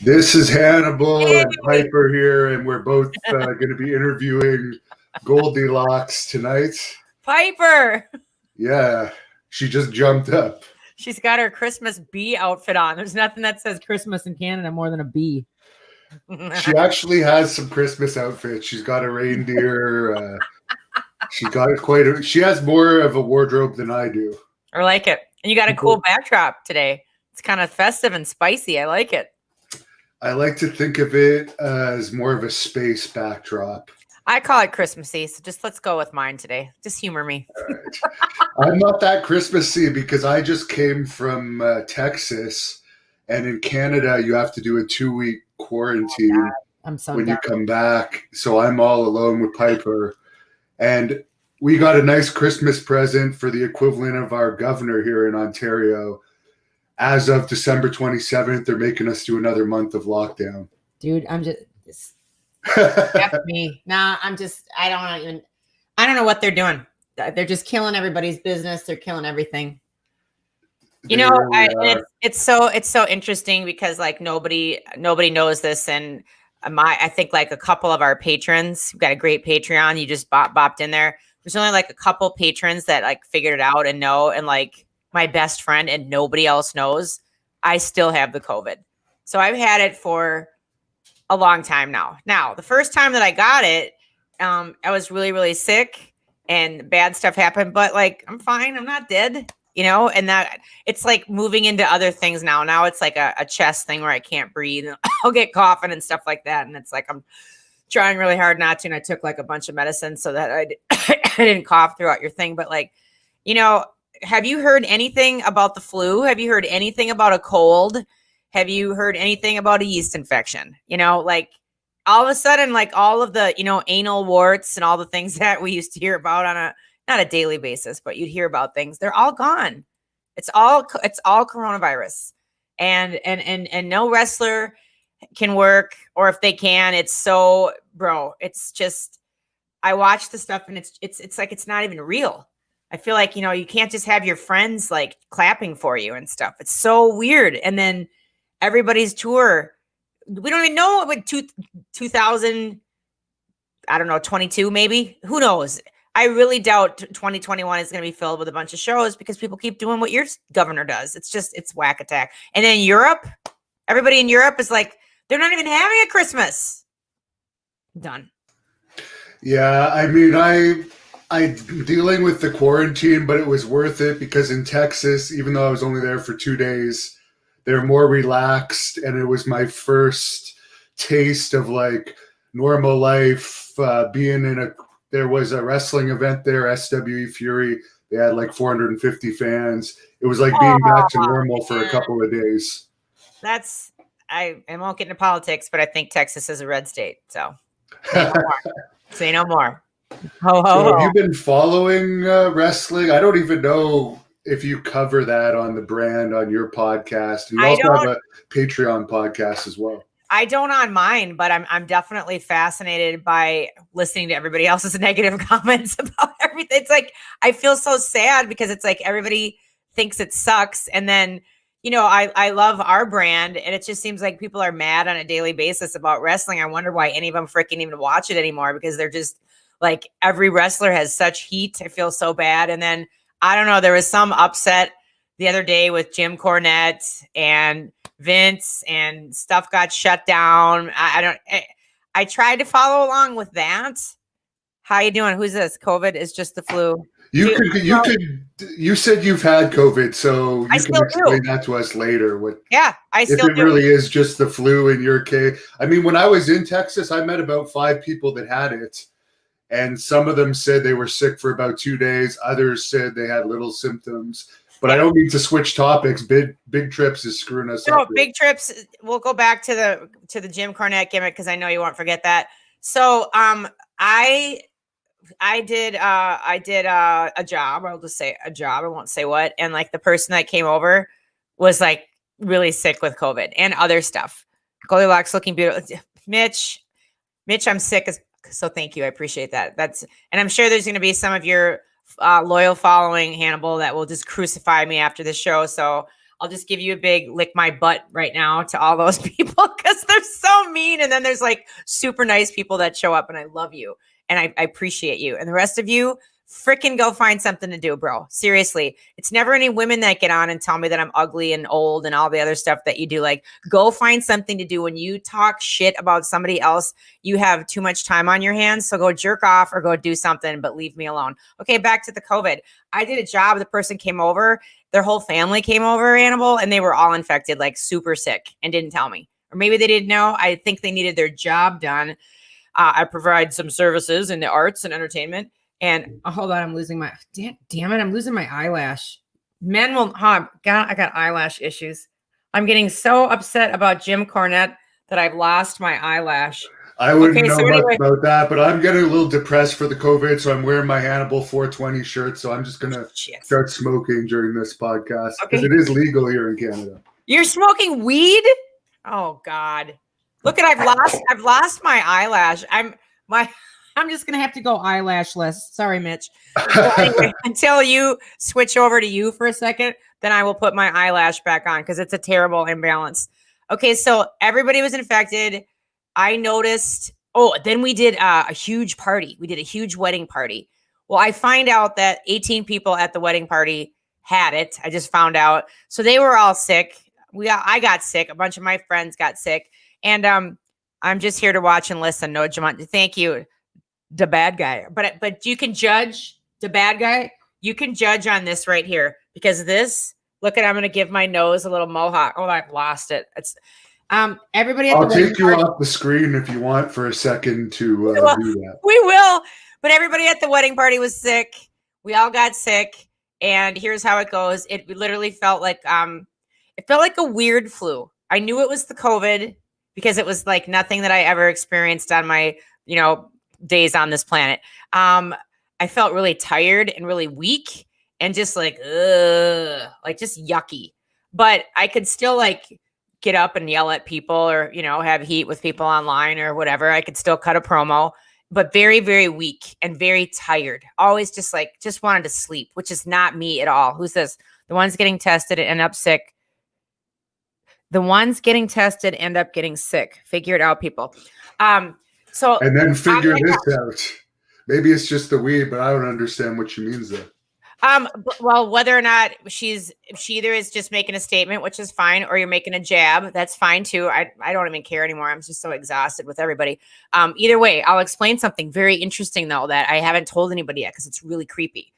This is Hannibal Hey. and Piper here, and we're both going to be interviewing Goldilocks tonight. Piper. Yeah, she just jumped up. She's got her Christmas bee outfit on. There's nothing that says Christmas in Canada more than a bee. She actually has some Christmas outfits. She's got a reindeer. She got quite a. She has more of a wardrobe than I do. I like it. And you got a cool backdrop today. It's kind of festive and spicy. I like it. I like to think of it as more of a space backdrop. I call it Christmassy, so just let's go with mine today. Just humor me. Right. I'm not that Christmassy because I just came from Texas, and in Canada you have to do a 2-week quarantine when you come back. So I'm all alone with Piper, and we got a nice Christmas present for the equivalent of our governor here in Ontario. As of December 27th, they're making us do another month of lockdown. Dude, I'm just F me. Nah, I don't know what they're doing. They're just killing everybody's business. They're killing everything. You know, it's so interesting because like nobody knows this, and I think like a couple of our patrons, we've got a great Patreon. You just bopped in there. There's only like a couple patrons that like figured it out and know, and like my best friend and nobody else knows, I still have the COVID. So I've had it for a long time now. Now, the first time that I got it, I was really, really sick and bad stuff happened, but like, I'm fine. I'm not dead, you know, and that it's like moving into other things now. Now it's like a chest thing where I can't breathe and I'll get coughing and stuff like that. And it's like, I'm trying really hard not to. And I took like a bunch of medicine so that I didn't cough throughout your thing. But like, you know, have you heard anything about the flu? Have you heard anything about a cold? Have you heard anything about a yeast infection? You know, like all of a sudden, like all of the, you know, anal warts and all the things that we used to hear about on not a daily basis, but you'd hear about things. They're all gone. It's all coronavirus, and no wrestler can work, or if they can, it's so, bro, it's just, I watch the stuff and it's like, it's not even real. I feel like, you know, you can't just have your friends like clapping for you and stuff. It's so weird. And then everybody's tour, we don't even know what 2000, I don't know, 22 maybe. Who knows? I really doubt 2021 is going to be filled with a bunch of shows because people keep doing what your governor does. It's whack attack. And then Europe, everybody in Europe is like, they're not even having a Christmas. Done. Yeah, I mean, I'm dealing with the quarantine, but it was worth it because in Texas, even though I was only there for 2 days, they're more relaxed, and it was my first taste of like normal life. There was a wrestling event there, SWE Fury. They had like 450 fans. It was like being back to normal for a couple of days. I won't get into politics, but I think Texas is a red state. So say no more. Ho, ho, ho. Have you been following wrestling? I don't even know if you cover that on the brand on your podcast. And you also have a Patreon podcast as well. I don't on mine, but I'm definitely fascinated by listening to everybody else's negative comments about everything. It's like, I feel so sad because it's like everybody thinks it sucks. And then, you know, I love our brand, and it just seems like people are mad on a daily basis about wrestling. I wonder why any of them freaking even watch it anymore, because they're just like, every wrestler has such heat. I feel so bad. And then, I don't know, there was some upset the other day with Jim Cornette and Vince, and stuff got shut down. I tried to follow along with that. How you doing? Who's this? COVID is just the flu. You said you've had COVID, so you can explain that to us later. I still do. If it really is just the flu in your case. I mean, when I was in Texas, I met about 5 people that had it, and some of them said they were sick for about 2 days. Others said they had little symptoms. But I don't need to switch topics. Big Trips is screwing us up. Big Trips. We'll go back to the Jim Cornette gimmick because I know you won't forget that. So I did a job. I'll just say a job. I won't say what. And like the person that came over was like really sick with COVID and other stuff. Goldilocks looking beautiful. Mitch, I'm sick. So thank you. I appreciate that. And I'm sure there's going to be some of your loyal following, Hannibal, that will just crucify me after the show. So I'll just give you a big lick my butt right now to all those people because they're so mean. And then there's like super nice people that show up and I love you and I appreciate you. And the rest of you, freaking go find something to do, bro. Seriously. It's never any women that get on and tell me that I'm ugly and old and all the other stuff that you do. Like, go find something to do. When you talk shit about somebody else, you have too much time on your hands. So go jerk off or go do something, but leave me alone. Okay, back to the COVID. I did a job. The person came over. Their whole family came over, Hannibal, and they were all infected, like super sick, and didn't tell me. Or maybe they didn't know. I think they needed their job done. I provide some services in the arts and entertainment. And hold on, I'm losing my damn it, I'm losing my eyelash. Men will I got eyelash issues. I'm getting so upset about Jim Cornette that I've lost my eyelash. I wouldn't know much about that, but I'm getting a little depressed for the COVID, so I'm wearing my Hannibal 420 shirt. So I'm just gonna start smoking during this podcast because it is legal here in Canada. You're smoking weed? Oh God! Look at I've lost my eyelash. I'm just going to have to go eyelashless. Sorry, Mitch. So anyway, until you switch over to you for a second, then I will put my eyelash back on because it's a terrible imbalance. Okay, so everybody was infected. I noticed. Oh, then we did a huge party. We did a huge wedding party. Well, I find out that 18 people at the wedding party had it. I just found out. So they were all sick. I got sick. A bunch of my friends got sick. And I'm just here to watch and listen. No, Jamont, thank you. The bad guy, but you can judge the bad guy. You can judge on this right here because this. Look at, I'm going to give my nose a little mohawk. Oh, I've lost it. It's everybody. I'll take you off the screen if you want for a second to do that. We will. But everybody at the wedding party was sick. We all got sick, and here's how it goes. It literally felt like a weird flu. I knew it was the COVID because it was like nothing that I ever experienced on my days on this planet. I felt really tired and really weak and just like just yucky. But I could still like get up and yell at people or, have heat with people online or whatever. I could still cut a promo, but very, very weak and very tired. Always just wanted to sleep, which is not me at all. Who's this? The ones getting tested and end up sick. The ones getting tested end up getting sick. Figure it out, people. And then figure this out. Maybe it's just the weed, but I don't understand what she means there. Well, whether or not she either is just making a statement, which is fine, or you're making a jab, that's fine too. I don't even care anymore. I'm just so exhausted with everybody. Either way, I'll explain something very interesting though that I haven't told anybody yet because it's really creepy.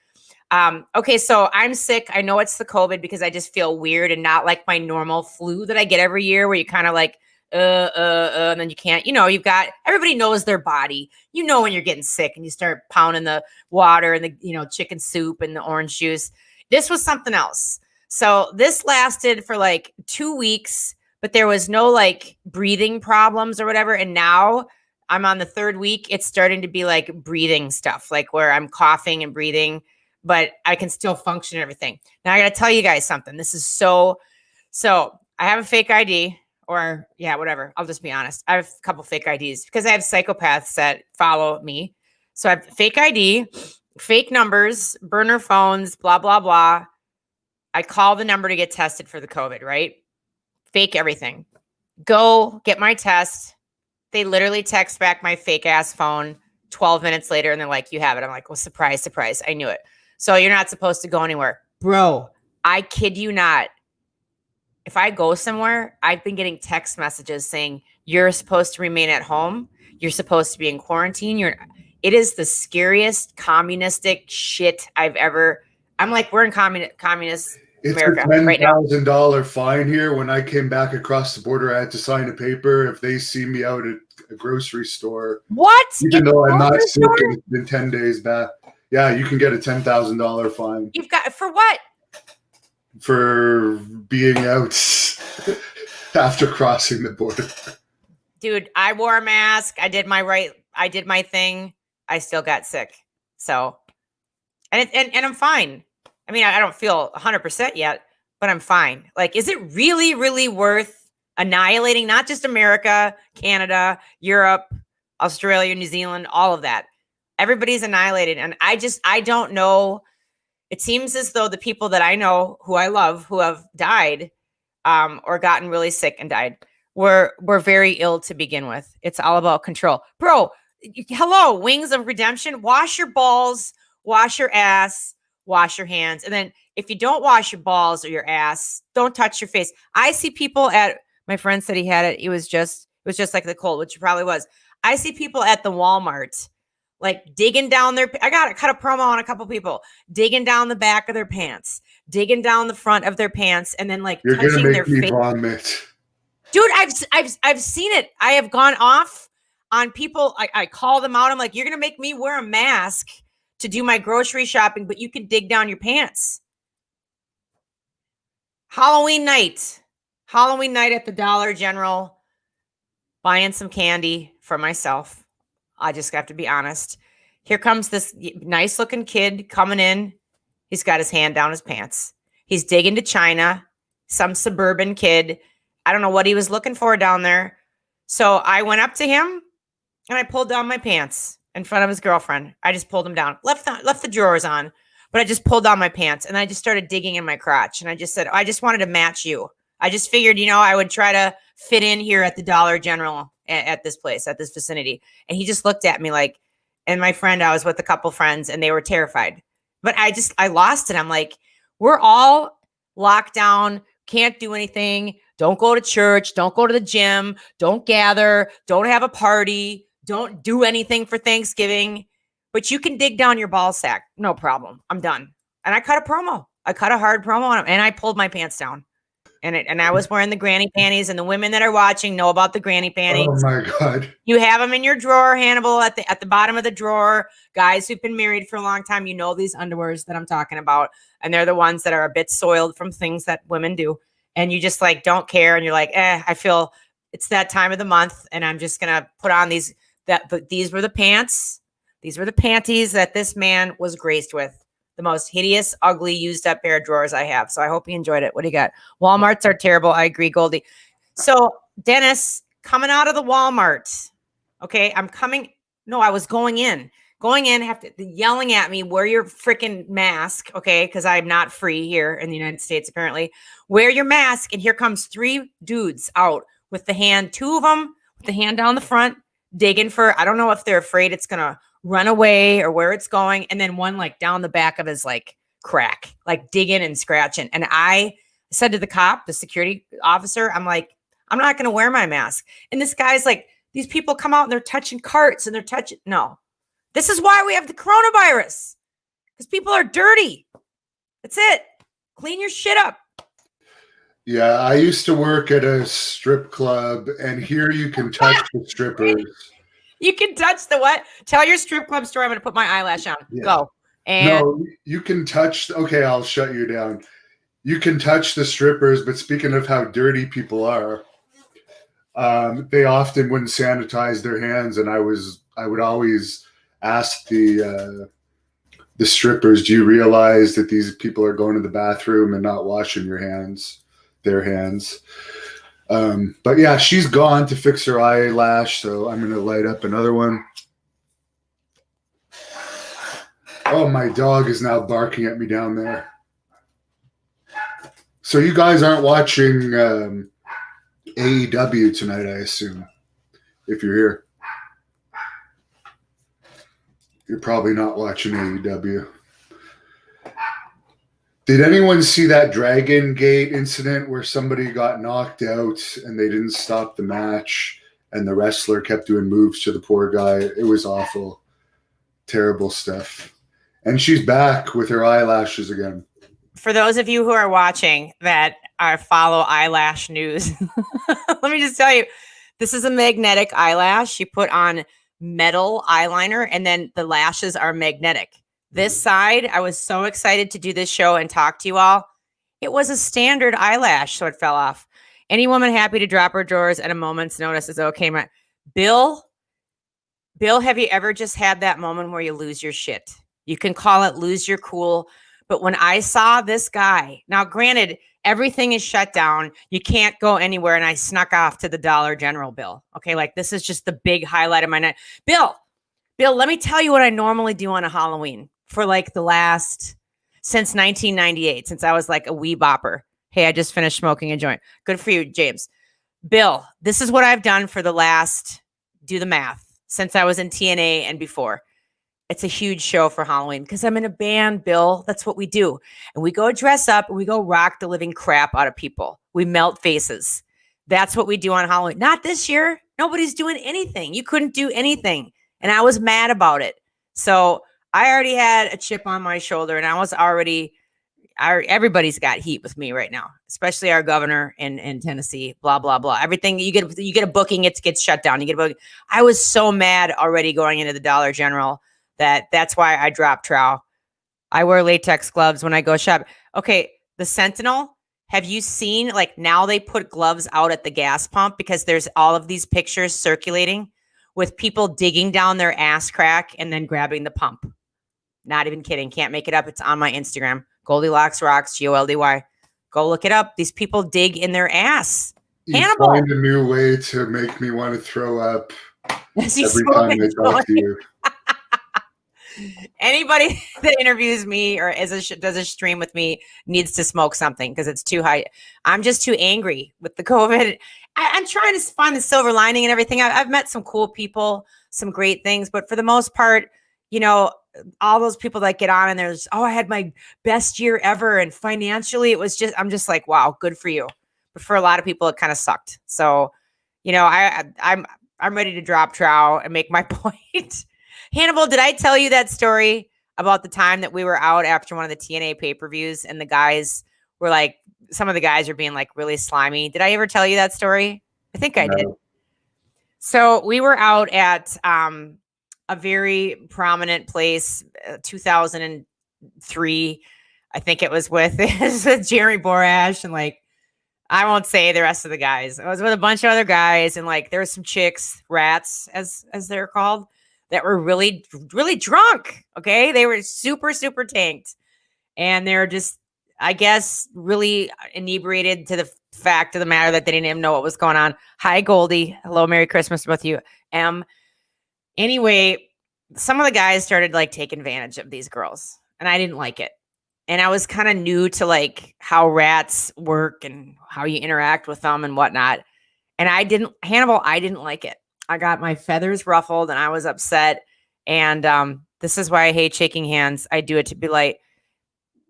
Okay, so I'm sick. I know it's the COVID because I just feel weird and not like my normal flu that I get every year where you kind of like and then you can't, you've got, everybody knows their body, when you're getting sick and you start pounding the water and the, chicken soup and the orange juice. This was something else. So this lasted for like 2 weeks, but there was no like breathing problems or whatever. And now I'm on the 3rd week. It's starting to be like breathing stuff, like where I'm coughing and breathing, but I can still function and everything. Now I got to tell you guys something. This is so I have a fake ID. Or whatever. I'll just be honest. I have a couple fake IDs because I have psychopaths that follow me. So I have fake ID, fake numbers, burner phones, blah, blah, blah. I call the number to get tested for the COVID, right? Fake everything. Go get my test. They literally text back my fake ass phone 12 minutes later and they're like, you have it. I'm like, well, surprise, surprise. I knew it. So you're not supposed to go anywhere. Bro, I kid you not. If I go somewhere, I've been getting text messages saying you're supposed to remain at home. You're supposed to be in quarantine. It is the scariest communistic shit I've ever. I'm like, we're in communist America right now. It's a $10,000 fine here. When I came back across the border, I had to sign a paper if they see me out at a grocery store. What? Even though I'm not sick and it's been 10 days back. Yeah, you can get a $10,000 fine. You've got for what? For being out after crossing the border. Dude, I wore a mask. I did my thing. I still got sick. So, and I'm fine. I mean, I don't feel 100% yet, but I'm fine. Like, is it really, really worth annihilating not just America, Canada, Europe, Australia, New Zealand, all of that? Everybody's annihilated. And I don't know. It seems as though the people that I know, who I love, who have died or gotten really sick and died, were very ill to begin with. It's all about control. Bro, hello, Wings of Redemption. Wash your balls, wash your ass, wash your hands. And then if you don't wash your balls or your ass, don't touch your face. I see people at, my friend said he had it. It was just like the cold, which it probably was. I see people at the Walmart, like digging down their, I got to cut a promo on a couple people, digging down the back of their pants, digging down the front of their pants, and then like You're touching gonna their make me face. vomit. Dude, I've seen it. I have gone off on people. I call them out. I'm like, you're gonna make me wear a mask to do my grocery shopping, but you can dig down your pants. Halloween night at the Dollar General, buying some candy for myself. I just have to be honest. Here comes this nice looking kid coming in. He's got his hand down his pants. He's digging to China, some suburban kid. I don't know what he was looking for down there. So I went up to him and I pulled down my pants in front of his girlfriend. I just pulled them down, left the drawers on, but I just pulled down my pants and I just started digging in my crotch. And I just said, I just wanted to match you. I just figured, I would try to fit in here at the Dollar General at this place, at this vicinity. And he just looked at me like, and my friend, I was with a couple friends and they were terrified. But I lost it. I'm like, we're all locked down, can't do anything. Don't go to church. Don't go to the gym. Don't gather. Don't have a party. Don't do anything for Thanksgiving. But you can dig down your ball sack. No problem. I'm done. And I cut a promo. I cut a hard promo on him and I pulled my pants down. And I was wearing the granny panties, and the women that are watching know about the granny panties. Oh my God. You have them in your drawer, Hannibal, at the bottom of the drawer. Guys who've been married for a long time, these underwears that I'm talking about. And they're the ones that are a bit soiled from things that women do. And you just like don't care. And you're like, I feel it's that time of the month. And I'm just going to put on these. These were the pants. These were the panties that this man was graced with. The most hideous, ugly, used up pair of drawers I have. So I hope you enjoyed it. What do you got? Walmarts are terrible. I agree, Goldy. So Dennis, coming out of the Walmart. Okay, I'm coming. No, I was going in. Yelling at me, wear your freaking mask. Okay, because I'm not free here in the United States, apparently. Wear your mask. And here comes 3 dudes out with the hand, 2 of them with the hand down the front, digging for, I don't know if they're afraid it's going to run away or where it's going. And then one like down the back of his like crack, like digging and scratching. And I said to the cop, the security officer, I'm like, I'm not going to wear my mask. And this guy's like, these people come out and they're touching carts and they're touching. No, this is why we have the coronavirus, because people are dirty. That's it. Clean your shit up. Yeah, I used to work at a strip club, and here you can touch the strippers. You can touch the what? Tell your strip club story. I'm going to put my eyelash on. Yeah. Go. And no, you can touch. Okay, I'll shut you down. You can touch the strippers, but speaking of how dirty people are, they often wouldn't sanitize their hands, and I would always ask the strippers, "Do you realize that these people are going to the bathroom and not washing their hands?" But yeah, she's gone to fix her eyelash, so I'm gonna light up another one. Oh, my dog is now barking at me down there. So you guys aren't watching AEW tonight, I assume, if you're here. You're probably not watching AEW. Did anyone see that Dragon Gate incident where somebody got knocked out and they didn't stop the match and the wrestler kept doing moves to the poor guy? It was awful. Terrible stuff. And she's back with her eyelashes again. For those of you who are watching that follow eyelash news, let me just tell you, this is a magnetic eyelash. You put on metal eyeliner and then the lashes are magnetic. This side, I was so excited to do this show and talk to you all. It was a standard eyelash, so it fell off. Any woman happy to drop her drawers at a moment's notice is okay. Bill, have you ever just had that moment where you lose your shit? You can call it lose your cool. But when I saw this guy, now granted, everything is shut down. You can't go anywhere. And I snuck off to the Dollar General, Bill. Okay, like this is just the big highlight of my night. Bill, let me tell you what I normally do on a Halloween for like the last since 1998, since I was like a wee bopper. Hey, I just finished smoking a joint. Good for you, James. Bill, this is what I've done for the last, do the math, since I was in TNA and before. It's a huge show for Halloween because I'm in a band, Bill. That's what we do. And we go dress up and we go rock the living crap out of people. We melt faces. That's what we do on Halloween. Not this year. Nobody's doing anything. You couldn't do anything. And I was mad about it. So I already had a chip on my shoulder and I was already, everybody's got heat with me right now, especially our governor in Tennessee, blah, blah, blah. Everything you get a booking, it gets shut down. You get a booking. I was so mad already going into the Dollar General that's why I dropped trow. I wear latex gloves when I go shop. Okay, the Sentinel, have you seen, like, now they put gloves out at the gas pump because there's all of these pictures circulating with people digging down their ass crack and then grabbing the pump. Not even kidding. Can't make it up. It's on my Instagram. Goldilocks Rocks, Goldy. Go look it up. These people dig in their ass. You Hannibal. find a new way to make me want to throw up every time I talk to you. Anybody that interviews me or does a stream with me needs to smoke something because it's too high. I'm just too angry with the COVID. I'm trying to find the silver lining and everything. I've met some cool people, some great things, but for the most part, you know, all those people that get on and there's, I had my best year ever. And financially it was I'm just like, wow, good for you. But for a lot of people, it kind of sucked. So, you know, I'm ready to drop trow and make my point. Hannibal, did I tell you that story about the time that we were out after one of the TNA pay-per-views and the guys were like, some of the guys are being like really slimy? Did I ever tell you that story? I think I did. So we were out at a very prominent place, 2003, I think it was with Jerry Borash and like, I won't say the rest of the guys. I was with a bunch of other guys and like there were some chicks, rats as they're called, that were really, really drunk. Okay. They were super, super tanked. And they're just, I guess, really inebriated to the fact of the matter that they didn't even know what was going on. Hi, Goldy. Hello. Merry Christmas to both of you. Anyway, some of the guys started like taking advantage of these girls and I didn't like it. And I was kind of new to like how rats work and how you interact with them and whatnot. And Hannibal, I didn't like it. I got my feathers ruffled and I was upset. And this is why I hate shaking hands. I do it to be like,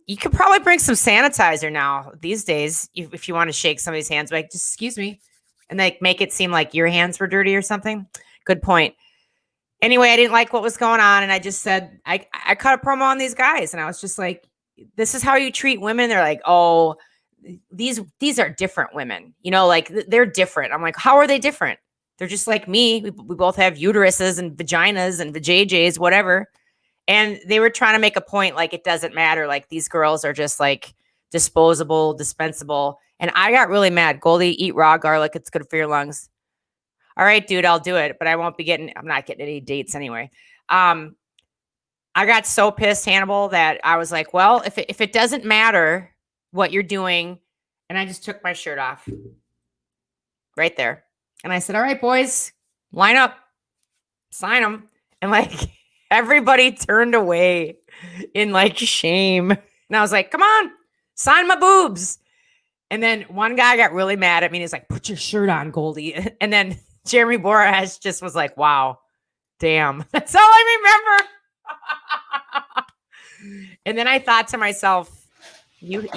you could probably bring some sanitizer now these days if you want to shake somebody's hands. Like, just excuse me. And like make it seem like your hands were dirty or something. Good point. Anyway, I didn't like what was going on. And I just said, I cut a promo on these guys. And I was just like, this is how you treat women. They're like, oh, these are different women. You know, like they're different. I'm like, how are they different? They're just like me. We both have uteruses and vaginas and vajayjays, whatever. And they were trying to make a point like it doesn't matter. Like these girls are just like disposable, dispensable. And I got really mad. Goldy, eat raw garlic. It's good for your lungs. All right, dude, I'll do it. But I'm not getting any dates anyway. I got so pissed, Hannibal, that I was like, well, if it doesn't matter what you're doing, and I just took my shirt off right there. And I said, all right, boys, line up, sign them. And like everybody turned away in like shame. And I was like, come on, sign my boobs. And then one guy got really mad at me. And he's like, put your shirt on, Goldy. And then Jeremy Borash just was like, wow, damn. That's all I remember. And then I thought to myself, you've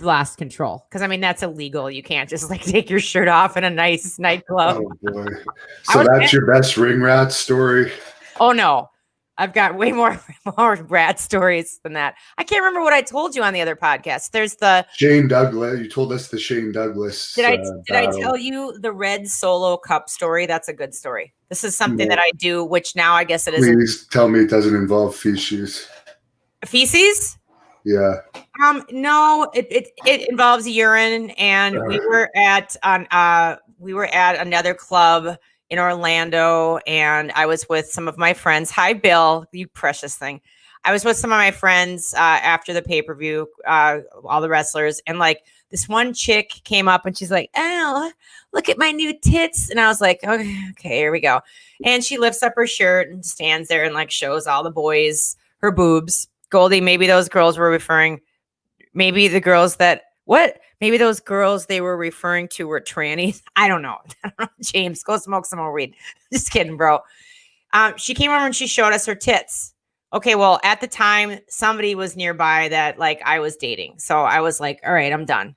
lost control. Because I mean, that's illegal. You can't just like take your shirt off in a nice nightclub. Oh boy. So that's your best ring rat story? Oh no. I've got way more rat stories than that. I can't remember what I told you on the other podcast. There's the Shane Douglas. You told us the Shane Douglas. Did I tell you the red solo cup story? That's a good story. This is something that I do, which now I guess it is. Please tell me it doesn't involve feces. Feces? Yeah. No, it involves urine, and we were at another club in Orlando, and I was with some of my friends. Hi, Bill, you precious thing. I was with some of my friends after the pay-per-view, all the wrestlers, and like this one chick came up and she's like, oh, look at my new tits. And I was like, okay, here we go. And she lifts up her shirt and stands there and like shows all the boys her boobs. Goldy, maybe those girls were referring, maybe the girls that, maybe those girls they were referring to were trannies. I don't know. James, go smoke some more weed. Just kidding, bro. She came over and she showed us her tits. Okay, well, at the time, somebody was nearby that like I was dating. So I was like, all right, I'm done.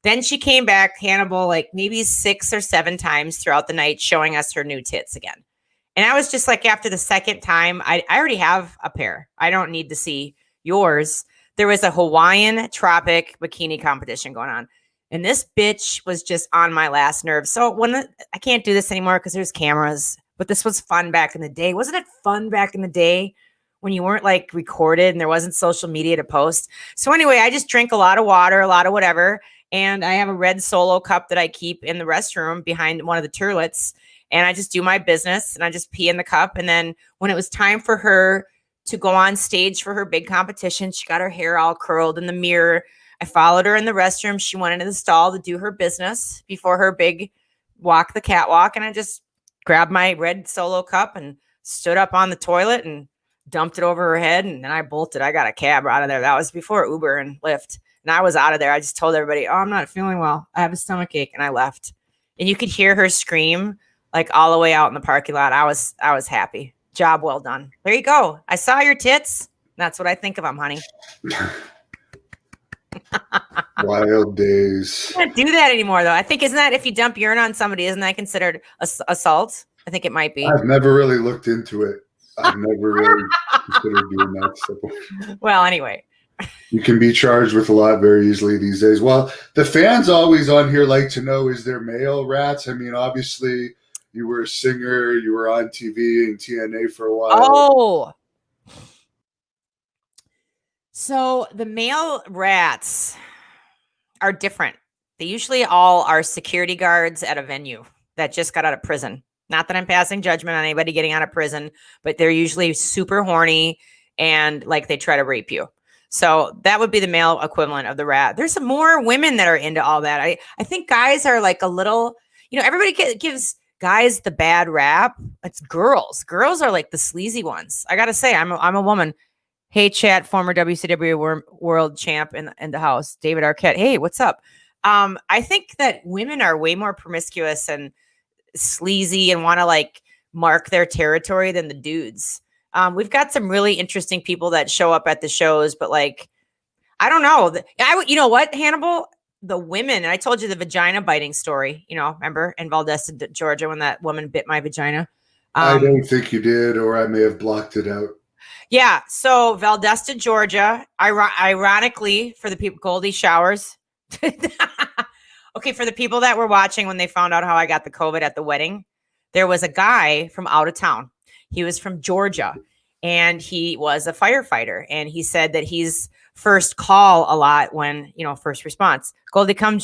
Then she came back, Hannibal, like maybe 6 or 7 times throughout the night, showing us her new tits again. And I was just like, after the second time, I already have a pair. I don't need to see yours. There was a Hawaiian tropic bikini competition going on. And this bitch was just on my last nerve. So I can't do this anymore because there's cameras. But this was fun back in the day. Wasn't it fun back in the day when you weren't like recorded and there wasn't social media to post? So anyway, I just drink a lot of water, a lot of whatever. And I have a red Solo cup that I keep in the restroom behind one of the toilets. And I just do my business and I just pee in the cup. And then when it was time for her to go on stage for her big competition, she got her hair all curled in the mirror. I followed her in the restroom. She went into the stall to do her business before her big walk the catwalk. And I just grabbed my red Solo cup and stood up on the toilet and dumped it over her head. And then I bolted. I got a cab out of there. That was before Uber and Lyft. And I was out of there. I just told everybody, oh, I'm not feeling well. I have a stomachache. And I left. And you could hear her scream like all the way out in the parking lot. I was happy. Job well done. There you go. I saw your tits. That's what I think of them, honey. Wild days. I can't do that anymore, though. I think, isn't that if you dump urine on somebody, isn't that considered assault? I think it might be. I've never really looked into it. I've never really considered doing that stuff. Well, anyway. You can be charged with a lot very easily these days. Well, the fans always on here like to know, is there male rats? I mean, obviously, you were a singer. You were on TV and TNA for a while. Oh. So the male rats are different. They usually all are security guards at a venue that just got out of prison. Not that I'm passing judgment on anybody getting out of prison, but they're usually super horny and like they try to rape you. So that would be the male equivalent of the rat. There's some more women that are into all that. I think guys are like a little, everybody gives guys the bad rap. It's girls. Girls are like the sleazy ones. I got to say, I'm a woman. Hey, chat, former WCW world champ in the house, David Arquette. Hey, what's up? I think that women are way more promiscuous and sleazy and want to like mark their territory than the dudes. We've got some really interesting people that show up at the shows, but like, I don't know. You know what, Hannibal? The women, and I told you the vagina biting story, remember in Valdosta, Georgia, when that woman bit my vagina? I don't think you did, or I may have blocked it out. Yeah. So Valdosta, Georgia, ironically for the people, Goldy showers. Okay. For the people that were watching when they found out how I got the COVID at the wedding, there was a guy from out of town. He was from Georgia and he was a firefighter. And he said that he's first call a lot when, first response. Goldy, come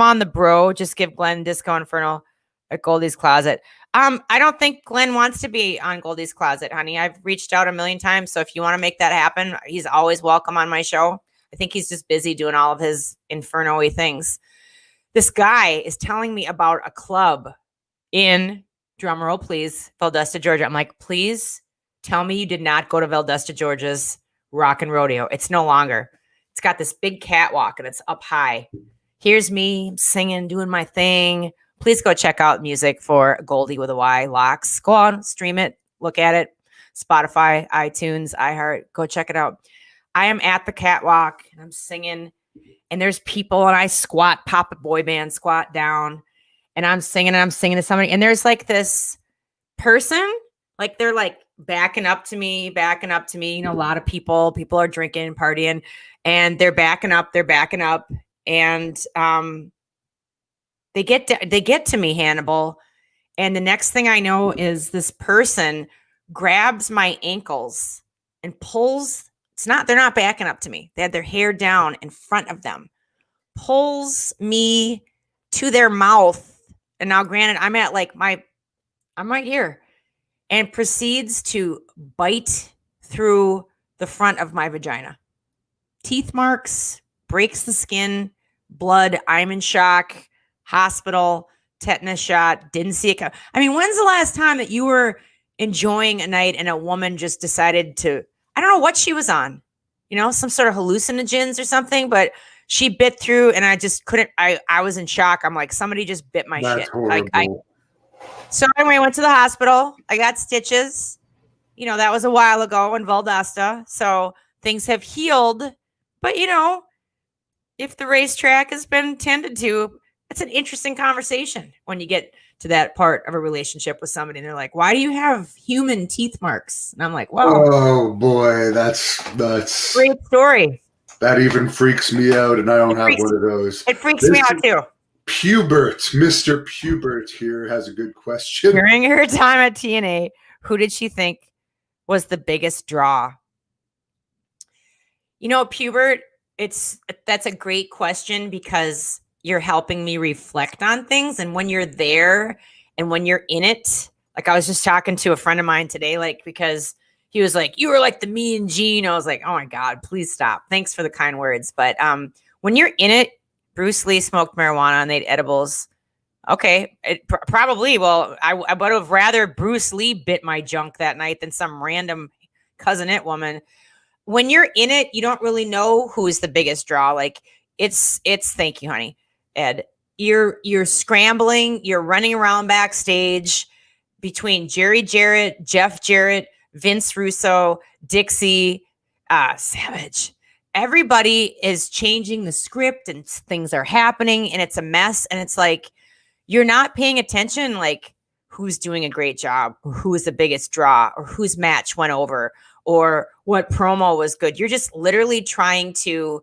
on the bro. Just give Glenn Disco Inferno at Goldy's Closet. I don't think Glenn wants to be on Goldy's Closet, honey. I've reached out a million times. So if you want to make that happen, he's always welcome on my show. I think he's just busy doing all of his inferno-y things. This guy is telling me about a club in, drumroll please, Valdosta, Georgia. I'm like, please tell me you did not go to Valdosta, Georgia's Rock and Rodeo. It's no longer. It's got this big catwalk and it's up high. Here's me singing, doing my thing. Please go check out music for Goldy with a Y, Locks. Go on, stream it, look at it. Spotify, iTunes, iHeart. Go check it out. I am at the catwalk and I'm singing and there's people and I squat, pop a boy band, squat down and I'm singing to somebody. And there's like this person, like they're like backing up to me. A lot of people are drinking, partying and they're backing up. And, they get to me, Hannibal. And the next thing I know is this person grabs my ankles and pulls. They're not backing up to me. They had their hair down in front of them, pulls me to their mouth. And now granted, I'm right here and proceeds to bite through the front of my vagina. Teeth marks, breaks the skin, blood. I'm in shock. Hospital, tetanus shot, didn't see it. I mean, when's the last time that you were enjoying a night and a woman just decided to, I don't know what she was on, some sort of hallucinogens or something, but she bit through and I just couldn't, I was in shock. I'm like, somebody just bit my That's shit. horrible. So anyway, I went to the hospital. I got stitches. That was a while ago in Valdosta. So things have healed. But, if the racetrack has been tended to, it's an interesting conversation when you get to that part of a relationship with somebody and they're like, why do you have human teeth marks? And I'm like, well, oh boy, that's great story. That even freaks me out, and I don't have one of those. It freaks me out too. Pubert, Mr. Pubert here has a good question. During her time at TNA, who did she think was the biggest draw? Pubert, that's a great question because you're helping me reflect on things. And when you're there and when you're in it, like I was just talking to a friend of mine today, because he was like, you were like the Mean Gene. I was like, oh my God, please stop. Thanks for the kind words. But when you're in it, Bruce Lee smoked marijuana and they ate edibles. Okay, probably. Well, I would have rather Bruce Lee bit my junk that night than some random cousinette woman. When you're in it, you don't really know who's the biggest draw. It's thank you, honey, Ed. You're scrambling. You're running around backstage between Jerry Jarrett, Jeff Jarrett, Vince Russo, Dixie, Savage. Everybody is changing the script and things are happening and it's a mess. And it's like, you're not paying attention, who's doing a great job, or who's the biggest draw, or whose match went over, or what promo was good. You're just literally trying to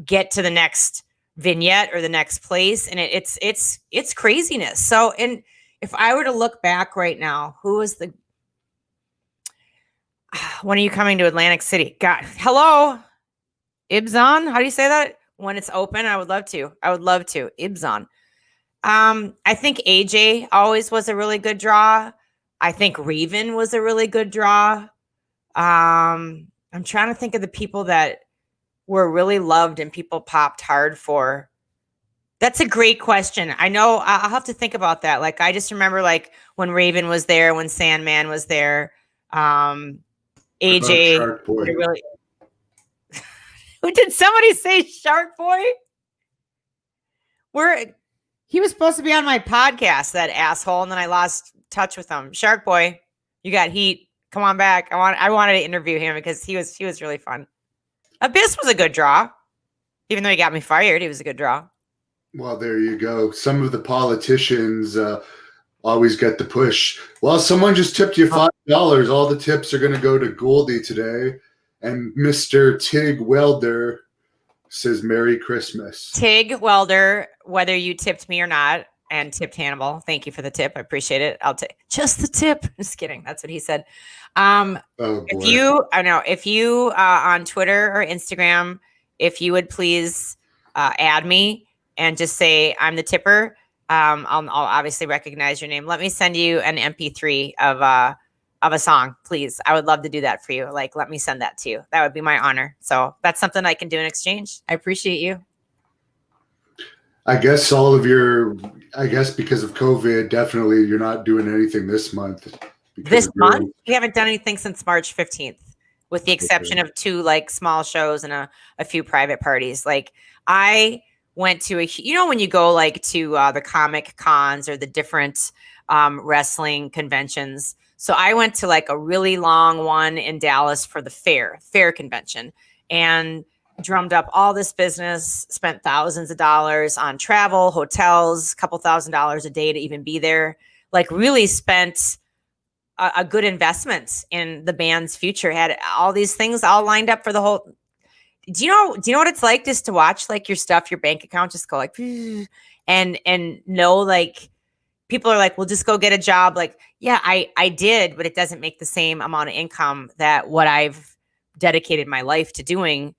get to the next vignette or the next place. And it's craziness. So, and if I were to look back right now, who was when are you coming to Atlantic City? God, hello, Ibzon. How do you say that? When it's open, I would love to. Ibzon. I think AJ always was a really good draw. I think Raven was a really good draw. I'm trying to think of the people that were really loved and people popped hard for. That's a great question. I know I'll have to think about that. I just remember when Raven was there, when Sandman was there, AJ. Really... Who did somebody say Shark Boy? He was supposed to be on my podcast, that asshole, and then I lost touch with him. Shark Boy, you got heat. Come on back. I wanted to interview him because he was really fun. Abyss was a good draw. Even though he got me fired, he was a good draw. Well, there you go. Some of the politicians always get the push. Well, someone just tipped you $5. All the tips are going to go to Goldy today. And Mr. Tig Welder says Merry Christmas. Tig Welder, whether you tipped me or not, and tipped Hannibal. Thank you for the tip. I appreciate it. I'll take just the tip. Just kidding. That's what he said. If you on Twitter or Instagram, if you would please add me and just say I'm the tipper, I'll obviously recognize your name. Let me send you an MP3 of a song, please. I would love to do that for you. Let me send that to you. That would be my honor. So that's something I can do in exchange. I appreciate you. I guess because of COVID, definitely you're not doing anything this month. This month? We haven't done anything since March 15th, with the exception of 2 small shows and a few private parties. I went to when you go to the comic cons or the different wrestling conventions. So I went to a really long one in Dallas for the fair convention and drummed up all this business, spent thousands of dollars on travel, hotels, a couple $1,000s a day to even be there. Really spent a good investment in the band's future. Had all these things all lined up for the whole. Do you know what it's like just to watch your stuff, your bank account just go and know people are well, just go get a job. Yeah, I did, but it doesn't make the same amount of income that what I've dedicated my life to doing,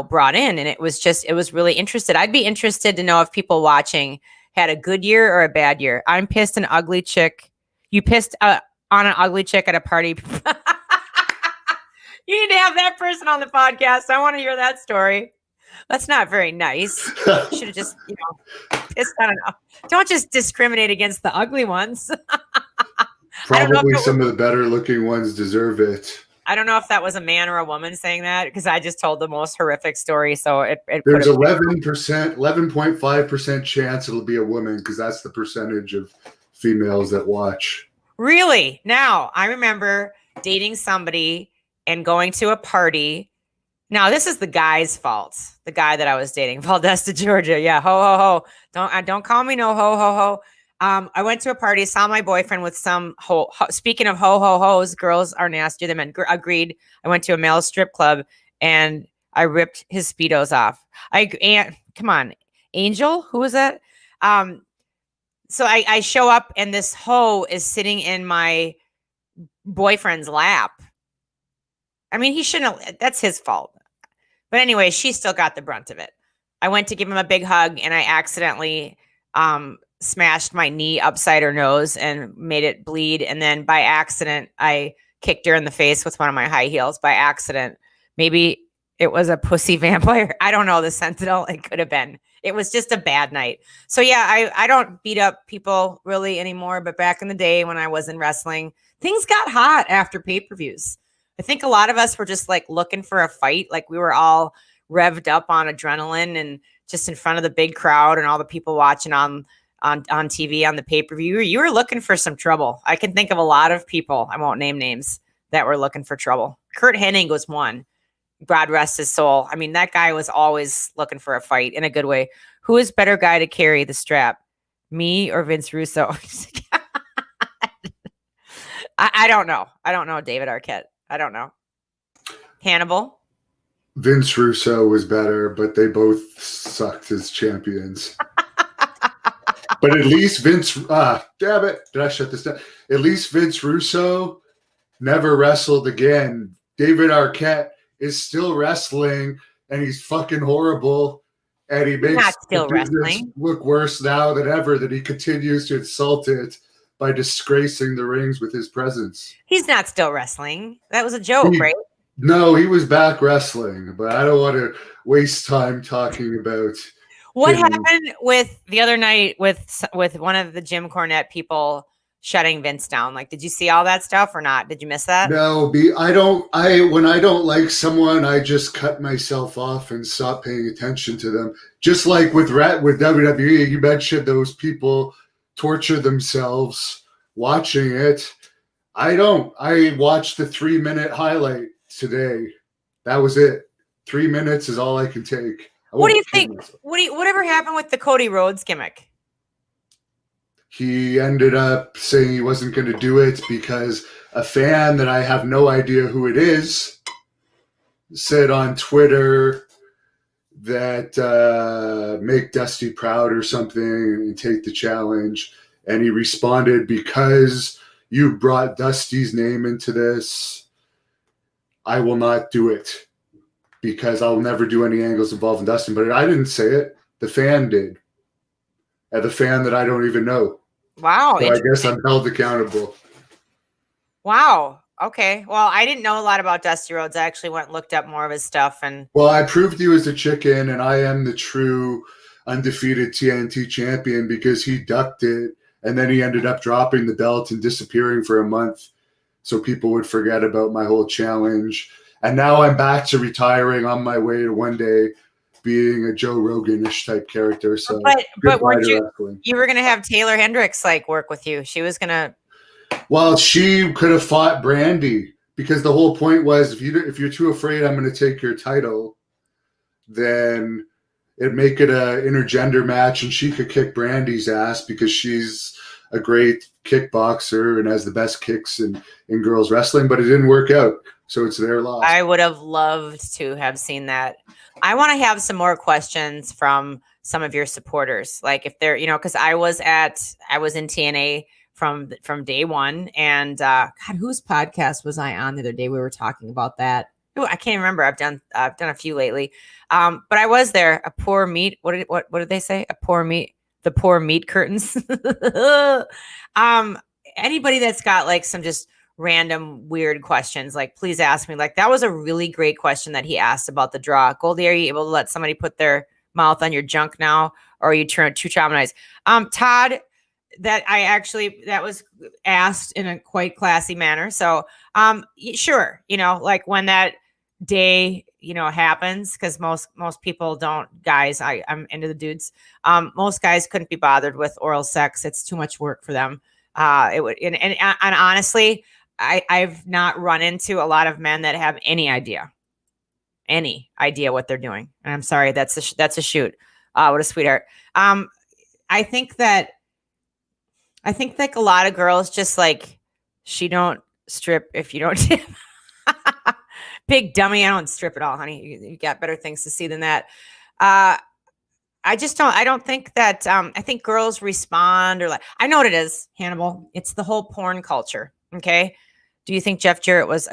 brought in. And it was really interested. I'd be interested to know if people watching had a good year or a bad year. I'm pissed an ugly chick. You pissed on an ugly chick at a party. You need to have that person on the podcast. I want to hear that story. That's not very nice. You should have just, pissed on it. Don't just discriminate against the ugly ones. Probably some of the better looking ones deserve it. I don't know if that was a man or a woman saying that because I just told the most horrific story. So it There's 11.5% chance it'll be a woman because that's the percentage of females that watch. Really? Now, I remember dating somebody and going to a party. Now, this is the guy's fault. The guy that I was dating, Valdosta, Georgia. Yeah, ho, ho, ho. Don't call me no ho, ho, ho. I went to a party, saw my boyfriend with some speaking of ho, ho, ho's, girls are nasty. The men agreed. I went to a male strip club and I ripped his Speedos off. Come on, Angel, who was that? So I show up and this hoe is sitting in my boyfriend's lap. I mean, he shouldn't have, that's his fault. But anyway, she still got the brunt of it. I went to give him a big hug and I accidentally smashed my knee upside her nose and made it bleed. And then by accident, I kicked her in the face with one of my high heels by accident. Maybe it was a pussy vampire. I don't know, the Sentinel. It could have been. It was just a bad night. So yeah, I don't beat up people really anymore. But back in the day when I was in wrestling, things got hot after pay-per-views. I think a lot of us were just like looking for a fight. Like we were all revved up on adrenaline and just in front of the big crowd and all the people watching on TV on the pay-per-view. You were looking for some trouble. I can think of a lot of people, I won't name names, that were looking for trouble. Kurt Hennig was one. God rest his soul. I mean, that guy was always looking for a fight in a good way. Who is better guy to carry the strap? Me or Vince Russo? I don't know. I don't know David Arquette. I don't know. Hannibal? Vince Russo was better, but they both sucked as champions. But at least damn it. Did I shut this down? At least Vince Russo never wrestled again. David Arquette is still wrestling and he's fucking horrible. And he makes not still wrestling look worse now than ever that he continues to insult it by disgracing the rings with his presence. He's not still wrestling. That was a joke, right? No, he was back wrestling, but I don't want to waste time talking about what happened with the other night with one of the Jim Cornette people shutting Vince down. Like, did you see all that stuff or not? Did you miss that? No, when I don't like someone, I just cut myself off and stop paying attention to them. Just like with WWE, you mentioned those people torture themselves watching it. I don't. I watched the 3-minute highlight today. That was it. 3 minutes is all I can take. What do you think? Whatever happened with the Cody Rhodes gimmick? He ended up saying he wasn't going to do it because a fan that I have no idea who it is said on Twitter that make Dusty proud or something and take the challenge. And he responded, because you brought Dusty's name into this, I will not do it because I'll never do any angles involving Dustin. But I didn't say it. The fan did. And the fan that I don't even know. Wow. So I guess I'm held accountable. Wow. Okay. Well, I didn't know a lot about Dusty Rhodes. I actually went and looked up more of his stuff. Well, I proved he was a chicken, and I am the true undefeated TNT champion because he ducked it, and then he ended up dropping the belt and disappearing for a month so people would forget about my whole challenge. And now I'm back to retiring on my way to one day being a Joe Rogan-ish type character. So, but weren't you were going to have Taylor Hendricks like work with you? She was going to. Well, she could have fought Brandy because the whole point was if you're too afraid I'm going to take your title, then it'd make it a intergender match and she could kick Brandy's ass because she's a great kickboxer and has the best kicks in girls wrestling, but it didn't work out. So it's their loss. I would have loved to have seen that. I want to have some more questions from some of your supporters. Like if they're, because I was in TNA from day one. And God, whose podcast was I on the other day? We were talking about that. Ooh, I can't remember. I've done a few lately. But I was there. A poor meat. What did they say? The poor meat curtains. Anybody that's got like some just random weird questions, like please ask me. Like that was a really great question that he asked about the draw. Goldy, are you able to let somebody put their mouth on your junk now, or are you too traumatized? Todd, that that was asked in a quite classy manner. So, sure, like when that day, happens, because most people don't, guys, I'm into the dudes. Most guys couldn't be bothered with oral sex. It's too much work for them. It would, and honestly, I've not run into a lot of men that have any idea what they're doing. And I'm sorry, that's a shoot. What a sweetheart. I think like a lot of girls just like, she don't strip if you don't tip. Big dummy. I don't strip at all, honey. You got better things to see than that. I don't think that, I think girls respond, or like, I know what it is, Hannibal. It's the whole porn culture. Okay. Do you think Jeff Jarrett was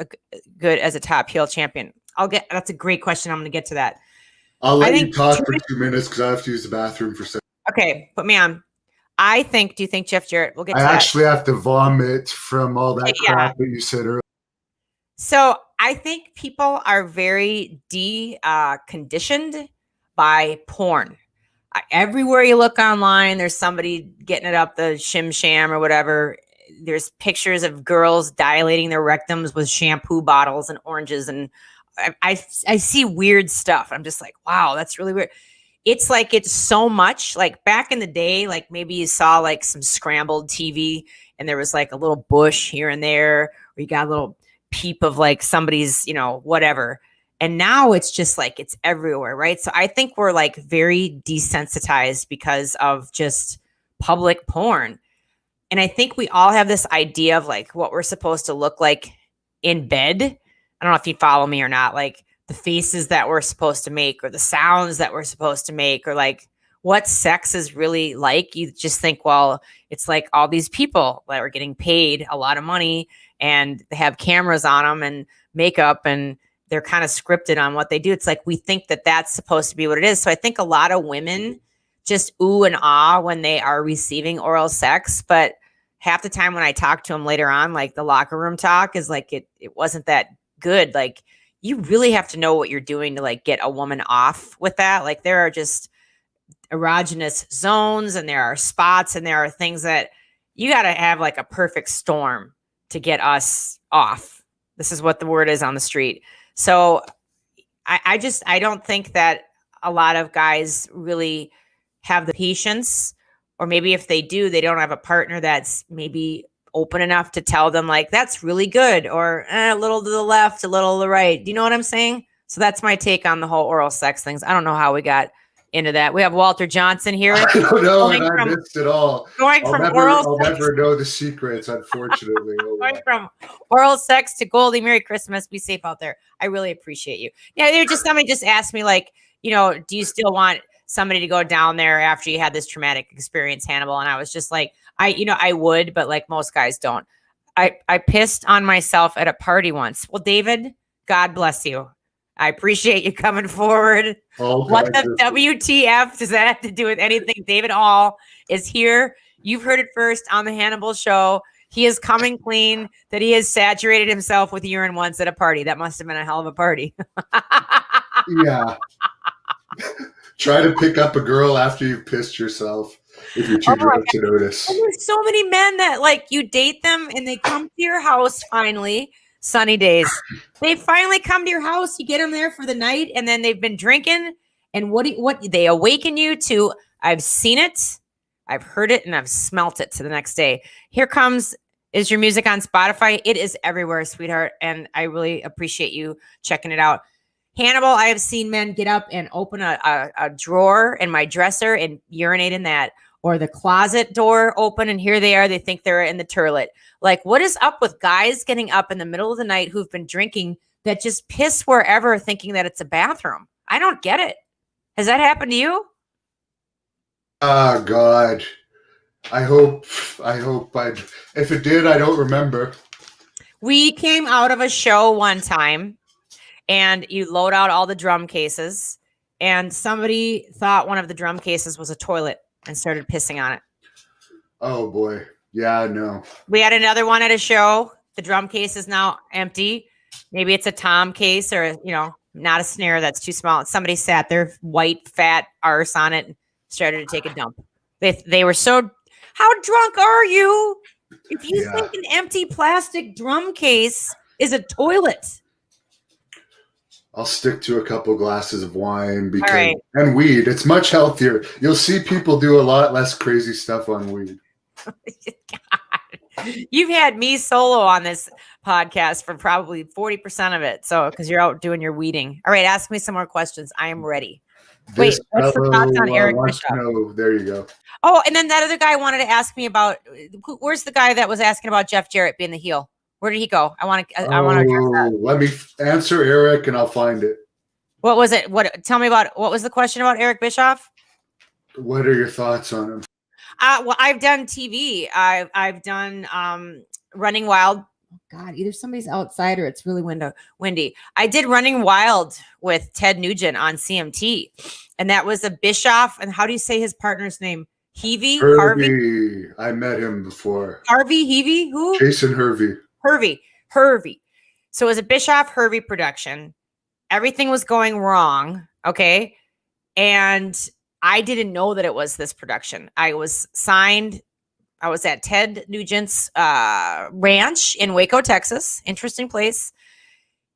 good as a top heel champion? That's a great question. I'm going to get to that. I'll let you talk for 2 minutes because I have to use the bathroom for a second. Okay. Put me on. Do you think Jeff Jarrett will get to that? I actually have to vomit from all that crap that you said earlier. So I think people are very conditioned by porn. Everywhere you look online, there's somebody getting it up the shim sham or whatever. There's pictures of girls dilating their rectums with shampoo bottles and oranges. And I see weird stuff. I'm just like, wow, that's really weird. It's like, it's so much like back in the day, like maybe you saw like some scrambled TV and there was like a little bush here and there, or you got a little peep of like somebody's, whatever. And now it's just like, it's everywhere. Right. So I think we're like very desensitized because of just public porn. And I think we all have this idea of like what we're supposed to look like in bed. I don't know if you follow me or not, like the faces that we're supposed to make, or the sounds that we're supposed to make, or like what sex is really like. You just think, well, it's like all these people that are getting paid a lot of money and they have cameras on them and makeup, and they're kind of scripted on what they do. It's like we think that that's supposed to be what it is. So I think a lot of women just ooh and ah when they are receiving oral sex. But half the time when I talk to them later on, like the locker room talk is like, it wasn't that good. Like you really have to know what you're doing to like get a woman off with that. Like there are just erogenous zones, and there are spots, and there are things that you got to have like a perfect storm to get us off. This is what the word is on the street. So I don't think that a lot of guys really have the patience, or maybe if they do, they don't have a partner that's maybe open enough to tell them like, that's really good, or a little to the left, a little to the right. Do you know what I'm saying? So that's my take on the whole oral sex things. I don't know how we got into that. We have Walter Johnson here. I don't know, and I missed it all. I'll never know the secrets, unfortunately. Going from oral sex to Goldy. Merry Christmas. Be safe out there. I really appreciate you. Yeah, somebody just asked me like, do you still want somebody to go down there after you had this traumatic experience, Hannibal? And I was just like, I would, but like most guys don't. I pissed on myself at a party once. Well, David, God bless you. I appreciate you coming forward. What the WTF does that have to do with anything? David Hall is here. You've heard it first on the Hannibal Show. He is coming clean that he has saturated himself with urine once at a party. That must have been a hell of a party. Yeah. Try to pick up a girl after you've pissed yourself if you're too drunk to notice. And there's so many men that like you date them and they come to your house finally. Sunny days. They finally come to your house. You get them there for the night, and then they've been drinking. And what they awaken you to? I've seen it, I've heard it, and I've smelt it to the next day. Is your music on Spotify? It is everywhere, sweetheart. And I really appreciate you checking it out. Hannibal, I have seen men get up and open a drawer in my dresser and urinate in that, or the closet door open, and here they are. They think they're in the toilet. Like, what is up with guys getting up in the middle of the night who've been drinking that just piss wherever, thinking that it's a bathroom? I don't get it. Has that happened to you? Oh, God. I hope if it did, I don't remember. We came out of a show one time, and you load out all the drum cases, and somebody thought one of the drum cases was a toilet and started pissing on it. Oh, boy. Yeah, no. We had another one at a show. The drum case is now empty. Maybe it's a tom case, or, not a snare that's too small. Somebody sat there, white, fat arse on it, and started to take a dump. They were so How drunk are you? If you Yeah. think an empty plastic drum case is a toilet. I'll stick to a couple glasses of wine All right. and weed. It's much healthier. You'll see people do a lot less crazy stuff on weed. God. You've had me solo on this podcast for probably 40% of it. So, because you're out doing your weeding. All right, ask me some more questions. I am ready. Wait, what's the thoughts on Eric Bischoff? No, there you go. Oh, and then that other guy wanted to ask me about where's the guy that was asking about Jeff Jarrett being the heel? Where did he go? I want to address that. Let me answer Eric and I'll find it. What was it? Tell me about what was the question about Eric Bischoff? What are your thoughts on him? Well, I've done TV. I've done Running Wild. God, either somebody's outside or it's really windy. I did Running Wild with Ted Nugent on CMT, and that was a Bischoff. And how do you say his partner's name? Harvey. I met him before. Harvey? Who? Jason Hervey. Hervey. So it was a Bischoff Hervey production. Everything was going wrong. Okay. And I didn't know that it was this production. I was signed. I was at Ted Nugent's ranch in Waco, Texas. Interesting place.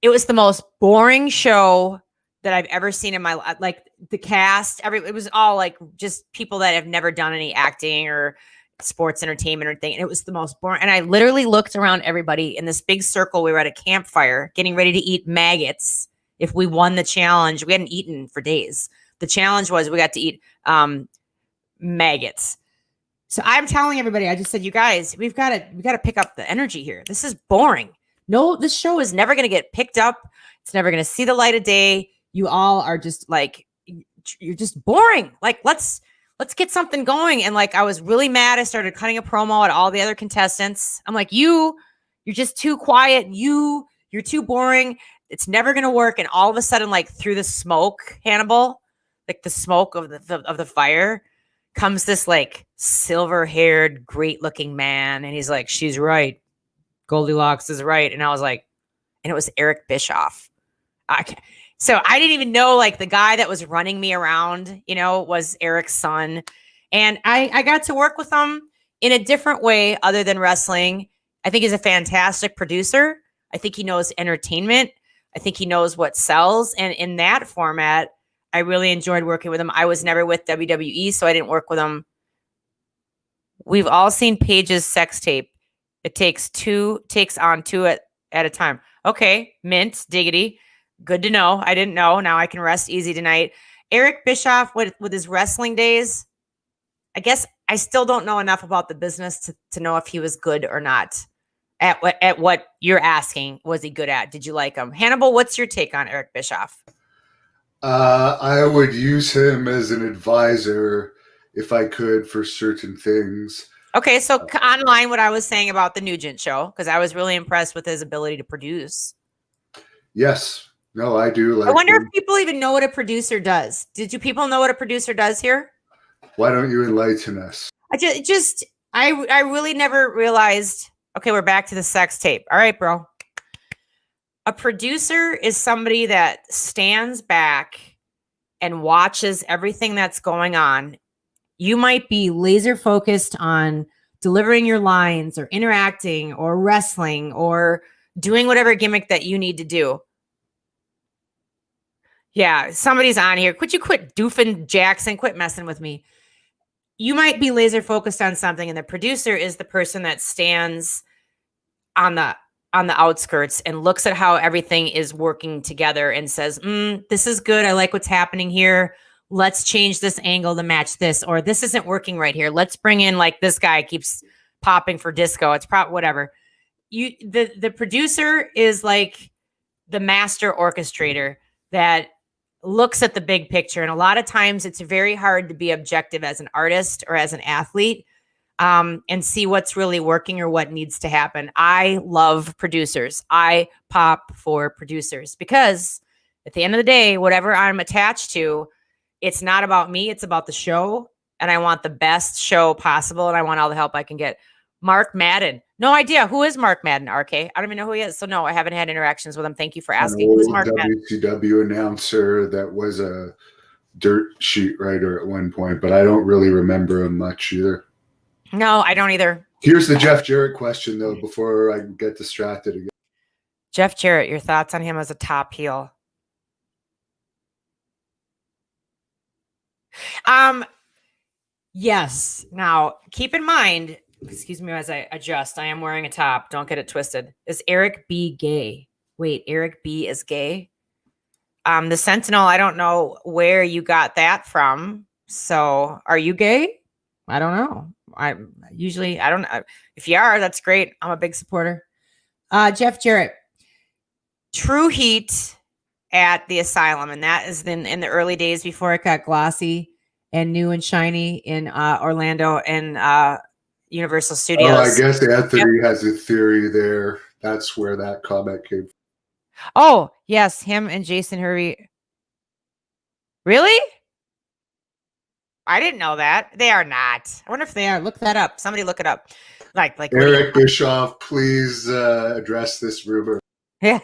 It was the most boring show that I've ever seen in my life. Like the cast, it was all like just people that have never done any acting or sports entertainment or thing. And it was the most boring. And I literally looked around everybody in this big circle. We were at a campfire getting ready to eat maggots. If we won the challenge, we hadn't eaten for days. The challenge was we got to eat maggots. So I'm telling everybody, I just said, you guys, we got to pick up the energy here. This is boring. No, this show is never going to get picked up. It's never going to see the light of day. You all are just like, you're just boring. Like, let's get something going. And like, I was really mad. I started cutting a promo at all the other contestants. I'm like, you're just too quiet. You're too boring. It's never going to work. And all of a sudden, like through the smoke, Hannibal, like the smoke of the fire, comes this like silver-haired, great-looking man. And he's like, she's right. Goldilocks is right. And I was like, and it was Eric Bischoff. So I didn't even know like the guy that was running me around, was Eric's son. And I got to work with him in a different way other than wrestling. I think he's a fantastic producer. I think he knows entertainment. I think he knows what sells. And in that format, I really enjoyed working with him. I was never with WWE, so I didn't work with him. We've all seen Paige's sex tape. It takes two at a time. Okay, mint, diggity. Good to know. I didn't know. Now I can rest easy tonight. Eric Bischoff with his wrestling days, I guess I still don't know enough about the business to know if he was good or not. At what you're asking, was he good at? Did you like him? Hannibal, what's your take on Eric Bischoff? I would use him as an advisor if I could for certain things. Okay, so online what I was saying about the Nugent show, because I was really impressed with his ability to produce. Yes. No, I do. I wonder if people even know what a producer does. Did you people know what a producer does here? Why don't you enlighten us? I really never realized. Okay, we're back to the sex tape. All right, bro. A producer is somebody that stands back and watches everything that's going on. You might be laser focused on delivering your lines or interacting or wrestling or doing whatever gimmick that you need to do. Yeah, somebody's on here. Could you quit doofing, Jackson? Quit messing with me. You might be laser focused on something, and the producer is the person that stands on the outskirts and looks at how everything is working together and says, this is good. I like what's happening here. Let's change this angle to match this, or this isn't working right here. Let's bring in like this guy keeps popping for disco. It's whatever. The producer is like the master orchestrator that looks at the big picture. And a lot of times it's very hard to be objective as an artist or as an athlete and see what's really working or what needs to happen. I love producers. I pop for producers because at the end of the day, whatever I'm attached to, it's not about me. It's about the show. And I want the best show possible. And I want all the help I can get. Mark Madden. No idea. Who is Mark Madden, RK? I don't even know who he is. So no, I haven't had interactions with him. Thank you for asking. Who's Mark Madden? WCW announcer that was a dirt sheet writer at one point, but I don't really remember him much either. No, I don't either. Here's the Jeff Jarrett question, though, before I get distracted again. Jeff Jarrett, your thoughts on him as a top heel? Yes. Now, keep in mind, excuse me as I adjust, I am wearing a top. Don't get it twisted. Is Eric B gay? Wait, Eric B is gay? The Sentinel, I don't know where you got that from. So, are you gay? I don't know. I don't know. If you are, that's great. I'm a big supporter. Jeff Jarrett, True Heat at the Asylum, and that is in the early days before it got glossy and new and shiny in Orlando and Universal Studios. Oh, I guess Anthony has a theory there. That's where that comment came from. Oh, yes, him and Jason Hervey. Really? I didn't know that. They are not. I wonder if they are. Look that up. Somebody look it up. Like Eric Bischoff, please address this rumor. Yeah.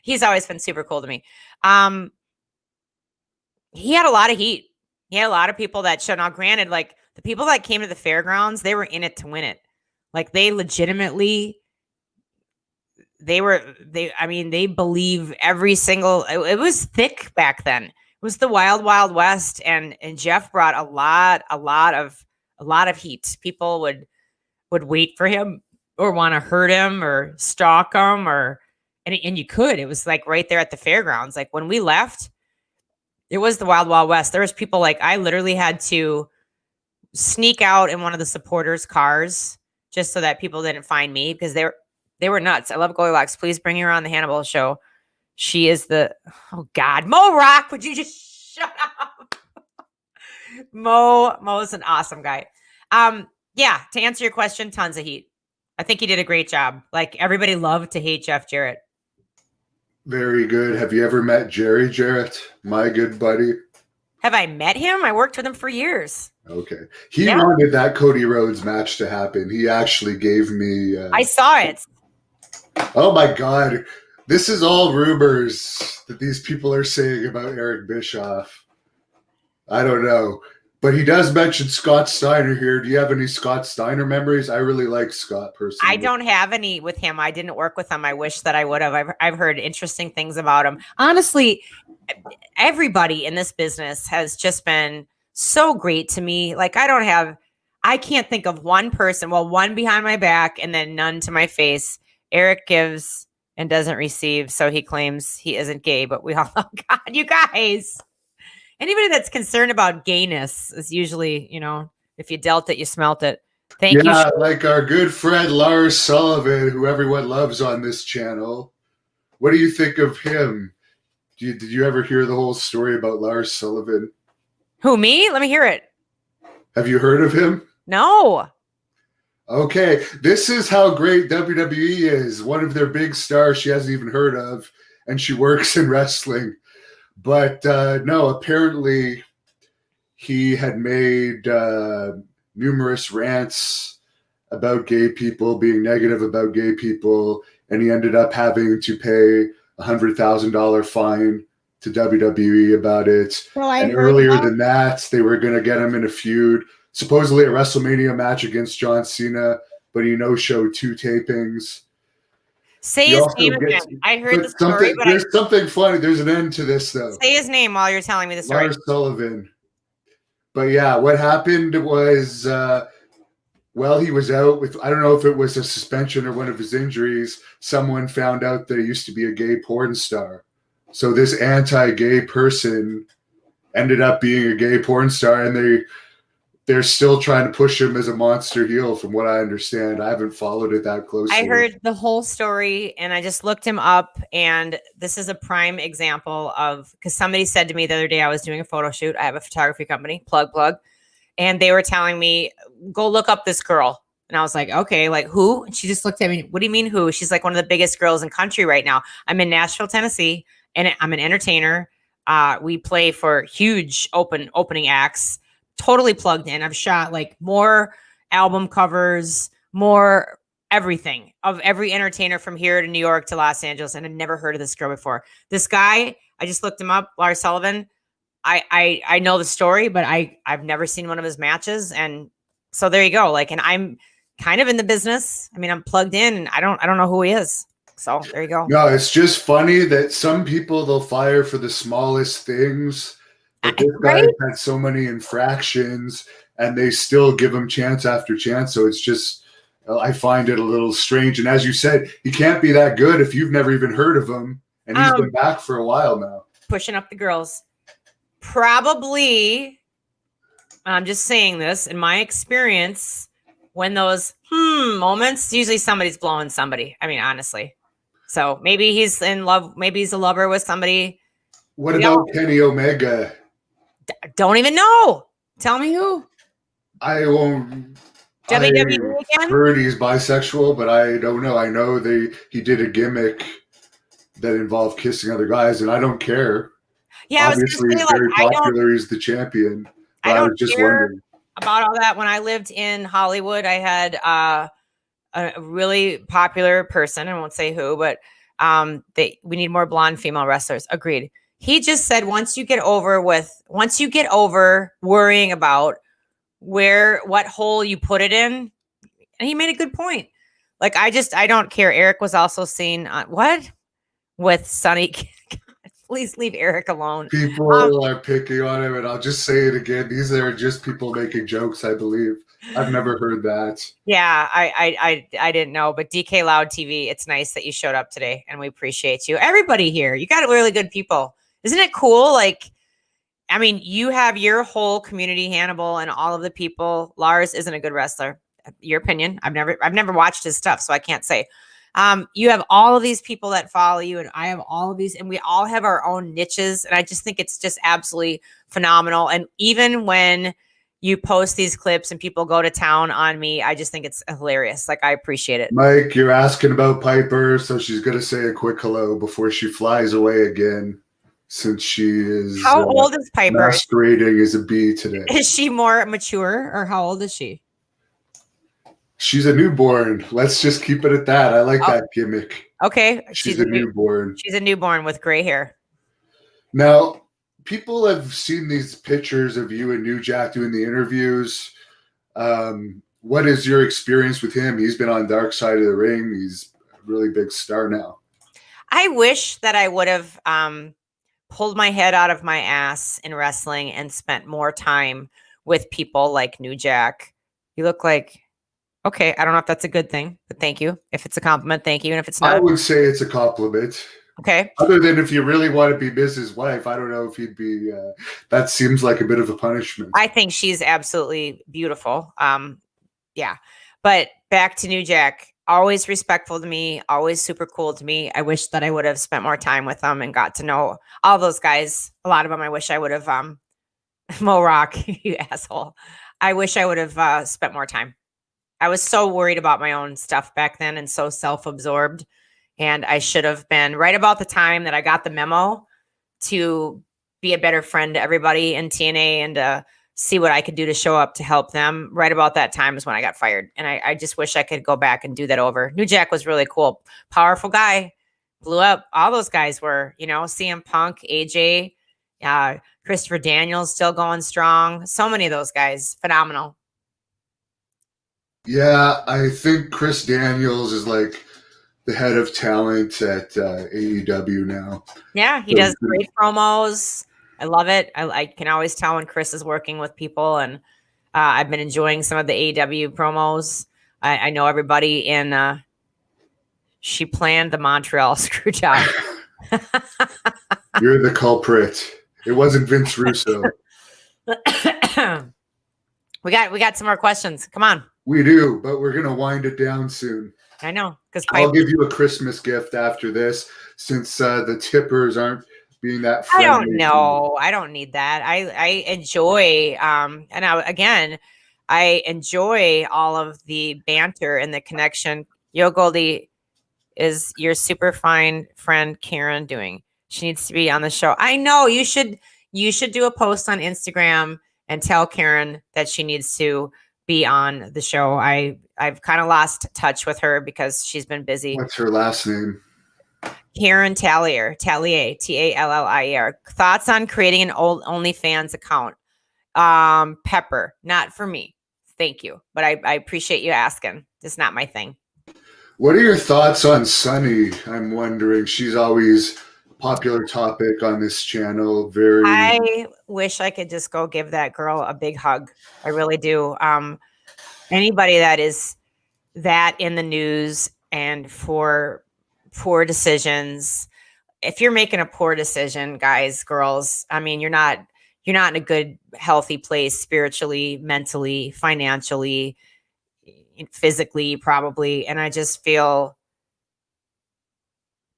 He's always been super cool to me. He had a lot of heat. He had a lot of people that showed. Now, granted, like the people that came to the fairgrounds, they were in it to win it. Like they legitimately, they believe every single, it was thick back then. It was the wild, wild west. And Jeff brought a lot of heat. People would wait for him or want to hurt him or stalk him and you could. It was like right there at the fairgrounds. Like when we left, it was the wild, wild west. There was people like I literally had to sneak out in one of the supporters' cars just so that people didn't find me because they were nuts. I love Goldilocks. Please bring her on the Hannibal show. She is oh God, Mo Rock. Would you just shut up? Mo's an awesome guy. Yeah, to answer your question, tons of heat. I think he did a great job. Like everybody loved to hate Jeff Jarrett. Very good. Have you ever met Jerry Jarrett, my good buddy? Have I met him? I worked with him for years. Okay. He wanted that Cody Rhodes match to happen. He actually gave me... I saw it. Oh, my God. This is all rumors that these people are saying about Eric Bischoff. I don't know. But he does mention Scott Steiner here. Do you have any Scott Steiner memories? I really like Scott personally. I don't have any with him. I didn't work with him. I wish that I would have. I've heard interesting things about him. Honestly, everybody in this business has just been so great to me. Like I can't think of one person, well, one behind my back and then none to my face. Eric gives and doesn't receive. So he claims he isn't gay, but we all know, God, you guys. Anybody that's concerned about gayness is usually, if you dealt it, you smelt it. Thank you. Yeah, like our good friend Lars Sullivan, who everyone loves on this channel. What do you think of him? Did you ever hear the whole story about Lars Sullivan? Who, me? Let me hear it. Have you heard of him? No. Okay, this is how great WWE is. One of their big stars she hasn't even heard of, and she works in wrestling. But no, apparently he had made numerous rants about gay people, being negative about gay people, and he ended up having to pay $100,000 fine to WWE about it. Well, and earlier than that, they were going to get him in a feud, supposedly a WrestleMania match against John Cena, but he no-showed 2 tapings. Say his name again. I heard the story, but there's something funny. There's an end to this, though. Say his name while you're telling me the story. Lars Sullivan. But yeah, what happened was, he was out with, I don't know if it was a suspension or one of his injuries. Someone found out that he used to be a gay porn star. So this anti-gay person ended up being a gay porn star, and they're still trying to push him as a monster heel, from what I understand. I haven't followed it that closely. I heard the whole story, and I just looked him up, and this is a prime example of, because somebody said to me the other day, I was doing a photo shoot. I have a photography company, plug. And they were telling me, go look up this girl. And I was like, okay, like who? And she just looked at me. What do you mean who? She's like one of the biggest girls in country right now. I'm in Nashville, Tennessee, and I'm an entertainer. We play for huge opening acts. Totally plugged in. I've shot like more album covers, more everything of every entertainer from here to New York to Los Angeles. And I've never heard of this girl before. This guy, I just looked him up, Lars Sullivan. I know the story, but I've never seen one of his matches. And So there you go. Like, and I'm kind of in the business. I mean, I'm plugged in and I don't know who he is. So there you go. No, it's just funny that some people they'll fire for the smallest things, but this guy had so many infractions and they still give him chance after chance. So it's just, I find it a little strange. And as you said, he can't be that good if you've never even heard of him. And he's been back for a while now. Pushing up the girls. Probably, I'm just saying this, in my experience, when those moments, usually somebody's blowing somebody. I mean, honestly. So maybe he's in love. Maybe he's a lover with somebody. What about Kenny Omega? Don't even know. Tell me who. I won't. WWE I again? heard he's bisexual, but I don't know. I know he did a gimmick that involved kissing other guys, and I don't care. Yeah, obviously he's very popular. He's the champion. But I was just wondering about all that. When I lived in Hollywood, I had a really popular person. I won't say who, but we need more blonde female wrestlers. Agreed. He just said once you get over worrying about what hole you put it in, and he made a good point. Like I don't care. Eric was also seen on with Sonny. Please leave Eric alone. People are picking on him, and I'll just say it again. These are just people making jokes, I believe. I've never heard that. Yeah, I didn't know, but DK Loud TV, it's nice that you showed up today, and we appreciate you. Everybody here, you got really good people. Isn't it cool? Like, I mean, you have your whole community, Hannibal, and all of the people. Lars isn't a good wrestler. Your opinion? I've never watched his stuff, so I can't say. You have all of these people that follow you, and I have all of these, and we all have our own niches. And I just think it's just absolutely phenomenal. And even when you post these clips and people go to town on me, I just think it's hilarious. Like, I appreciate it. Mike, you're asking about Piper, so she's going to say a quick hello before she flies away again, since she is how old is Piper? Masquerading as a bee today. Is she more mature, or how old is she? She's a newborn. Let's just keep it at that. I like that gimmick. Okay. She's a newborn. She's a newborn with gray hair. Now, people have seen these pictures of you and New Jack doing the interviews. What is your experience with him? He's been on Dark Side of the Ring. He's a really big star now. I wish that I would have pulled my head out of my ass in wrestling and spent more time with people like New Jack. You look like... Okay, I don't know if that's a good thing, but thank you. If it's a compliment, thank you. And if it's not, I would say it's a compliment. Okay. Other than if you really want to be Mrs. Wife, I don't know if he'd be. That seems like a bit of a punishment. I think she's absolutely beautiful. Yeah. But back to New Jack, always respectful to me, always super cool to me. I wish that I would have spent more time with them and got to know all those guys. A lot of them, I wish I would have. Mo Rock, you asshole. I wish I would have spent more time. I was so worried about my own stuff back then and so self-absorbed. And I should have been right about the time that I got the memo to be a better friend to everybody in TNA and see what I could do to show up to help them. Right about that time is when I got fired. And I just wish I could go back and do that over. New Jack was really cool. Powerful guy. Blew up. All those guys were, CM Punk, AJ, Christopher Daniels still going strong. So many of those guys. Phenomenal. Yeah, I think Chris Daniels is like the head of talent at AEW now. Yeah, he does great promos. I love it. I can always tell when Chris is working with people, and I've been enjoying some of the AEW promos. I know everybody in. She planned the Montreal screw job. You're the culprit. It wasn't Vince Russo. We got some more questions. Come on. We do, but we're gonna wind it down soon. I know, because I'll give you a Christmas gift after this, since the tippers aren't being that friendly. I don't know. I don't need that. I enjoy I enjoy all of the banter and the connection. Yo, Goldy, is your super fine friend Karen doing? She needs to be on the show. I know you should do a post on Instagram and tell Karen that she needs to be on the show. I've kind of lost touch with her because she's been busy. What's her last name? Karen Tallier, Tallier. Thoughts on creating an old OnlyFans account? Pepper, not for me. thank you. But I appreciate you asking. It's not my thing. What are your thoughts on Sunny? I'm wondering. She's always a popular topic on this channel. I wish I could just go give that girl a big hug. I really do. Anybody that is that in the news and for poor decisions, if you're making a poor decision, guys, girls, I mean, you're not in a good, healthy place spiritually, mentally, financially, physically, probably. And I just feel,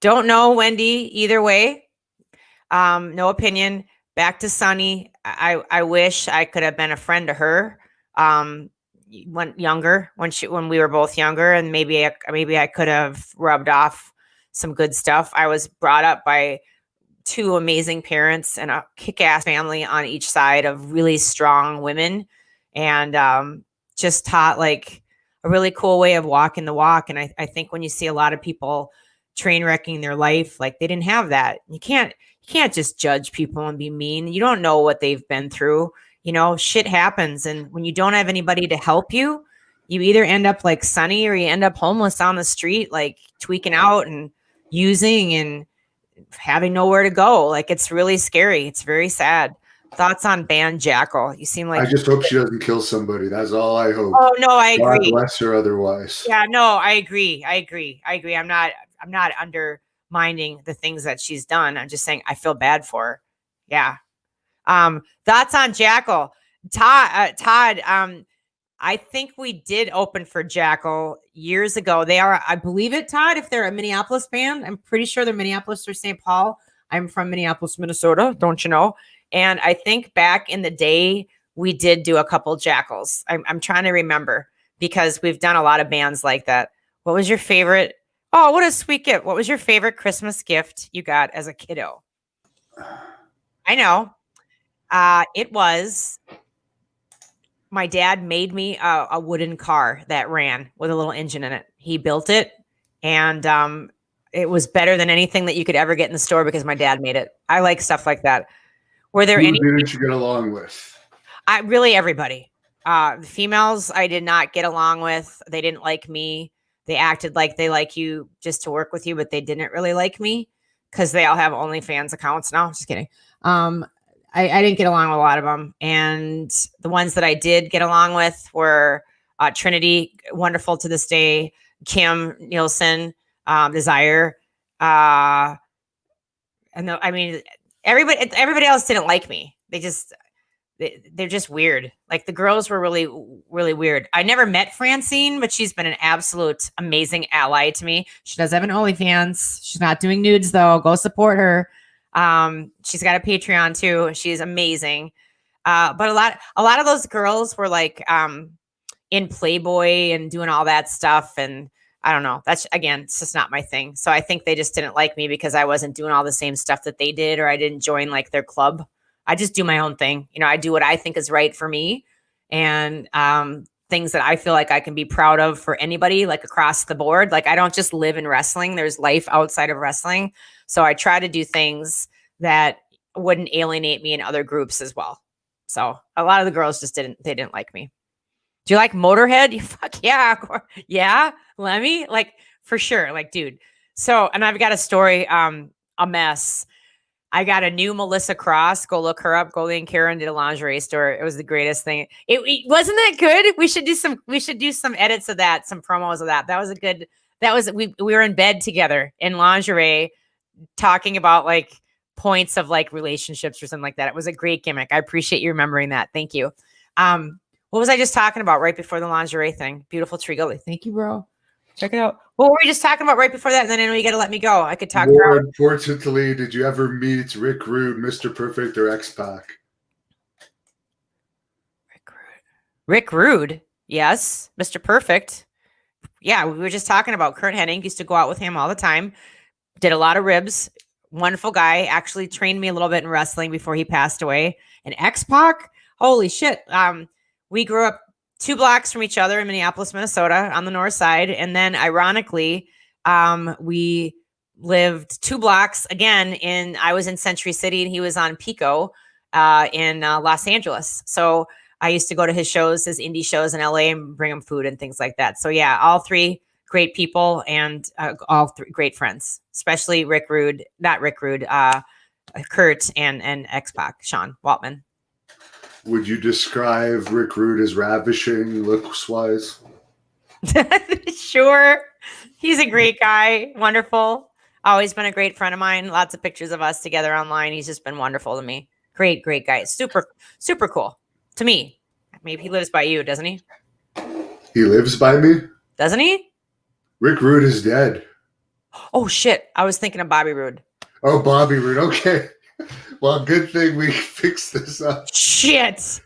don't know, Wendy, either way. No opinion. Back to Sunny. I wish I could have been a friend to her. When we were both younger, and maybe I could have rubbed off some good stuff. I was brought up by two amazing parents and a kick-ass family on each side of really strong women, and just taught like a really cool way of walking the walk. And I think when you see a lot of people train wrecking their life, like they didn't have that. You can't just judge people and be mean. You don't know what they've been through. Shit happens. And when you don't have anybody to help you, you either end up like Sunny or you end up homeless on the street, like tweaking out and using and having nowhere to go. Like, it's really scary. It's very sad. Thoughts on band Jackal? You seem like, I just hope she doesn't kill somebody. That's all I hope. Oh no, I agree. God bless her otherwise. Yeah, no, I agree. I'm not undermining the things that she's done. I'm just saying I feel bad for her. Yeah. Thoughts on Jackal? Todd, I think we did open for Jackal years ago. They are, I believe it, Todd, if they're a Minneapolis band. I'm pretty sure they're Minneapolis or St. Paul. I'm from Minneapolis, Minnesota. Don't you know? And I think back in the day, we did do a couple Jackals. I'm trying to remember because we've done a lot of bands like that. What was your favorite? Oh, what a sweet gift. What was your favorite Christmas gift you got as a kiddo? I know. It was, my dad made me a wooden car that ran with a little engine in it. He built it, and it was better than anything that you could ever get in the store because my dad made it. I like stuff like that. Were there any? Who didn't you get along with? Really everybody. The females I did not get along with. They didn't like me. They acted like they like you just to work with you, but they didn't really like me because they all have OnlyFans accounts now. Just kidding. I didn't get along with a lot of them. And the ones that I did get along with were Trinity, wonderful to this day, Kim Nielsen, Desire. And I mean, everybody else didn't like me. They're just weird. Like the girls were really, really weird. I never met Francine, but she's been an absolute amazing ally to me. She does have an OnlyFans. She's not doing nudes though. Go support her. She's got a Patreon too. She's amazing. But a lot of those girls were like, in Playboy and doing all that stuff. And I don't know, that's, again, it's just not my thing. So I think they just didn't like me because I wasn't doing all the same stuff that they did, or I didn't join like their club. I just do my own thing. I do what I think is right for me, and, things that I feel like I can be proud of for anybody, like across the board. Like I don't just live in wrestling. There's life outside of wrestling. So I try to do things that wouldn't alienate me in other groups as well. So a lot of the girls just didn't like me. Do you like Motorhead? Fuck yeah. Yeah. Lemmy, like for sure. Like, dude. So, and I've got a story, a mess. I got a new Melissa Cross. Go look her up. Goldy and Karen did a lingerie store. It was the greatest thing. It wasn't that good. We should do some edits of that, some promos of that. We were in bed together in lingerie talking about like points of like relationships or something like that. It was a great gimmick. I appreciate you remembering that. Thank you. What was I just talking about right before the lingerie thing? Beautiful tree Goldy. Thank you, bro. Check it out. What were we just talking about right before that? And then I know you got to let me go. I could talk. More importantly, did you ever meet Rick Rude, Mr. Perfect, or X-Pac? Rick Rude. Yes. Mr. Perfect. Yeah. We were just talking about Kurt Hennig. Used to go out with him all the time. Did a lot of ribs. Wonderful guy. Actually trained me a little bit in wrestling before he passed away. And X-Pac. Holy shit. We grew up 2 blocks from each other in Minneapolis, Minnesota on the north side. And then ironically, we lived 2 blocks again I was in Century City and he was on Pico in Los Angeles. So I used to go to his shows, his indie shows in LA, and bring him food and things like that. So yeah, all three great people and all three great friends, especially Rick Rude, not Rick Rude, Kurt and X-Pac, Sean Waltman. Would you describe Rick Rude as ravishing looks-wise? Sure. He's a great guy. Wonderful. Always been a great friend of mine. Lots of pictures of us together online. He's just been wonderful to me. Great, great guy. Super, super cool to me. Maybe he lives by you, doesn't he? He lives by me? Doesn't he? Rick Rude is dead. Oh, shit. I was thinking of Bobby Roode. Oh, Bobby Roode. Okay. Well, good thing we fixed this up. Shit.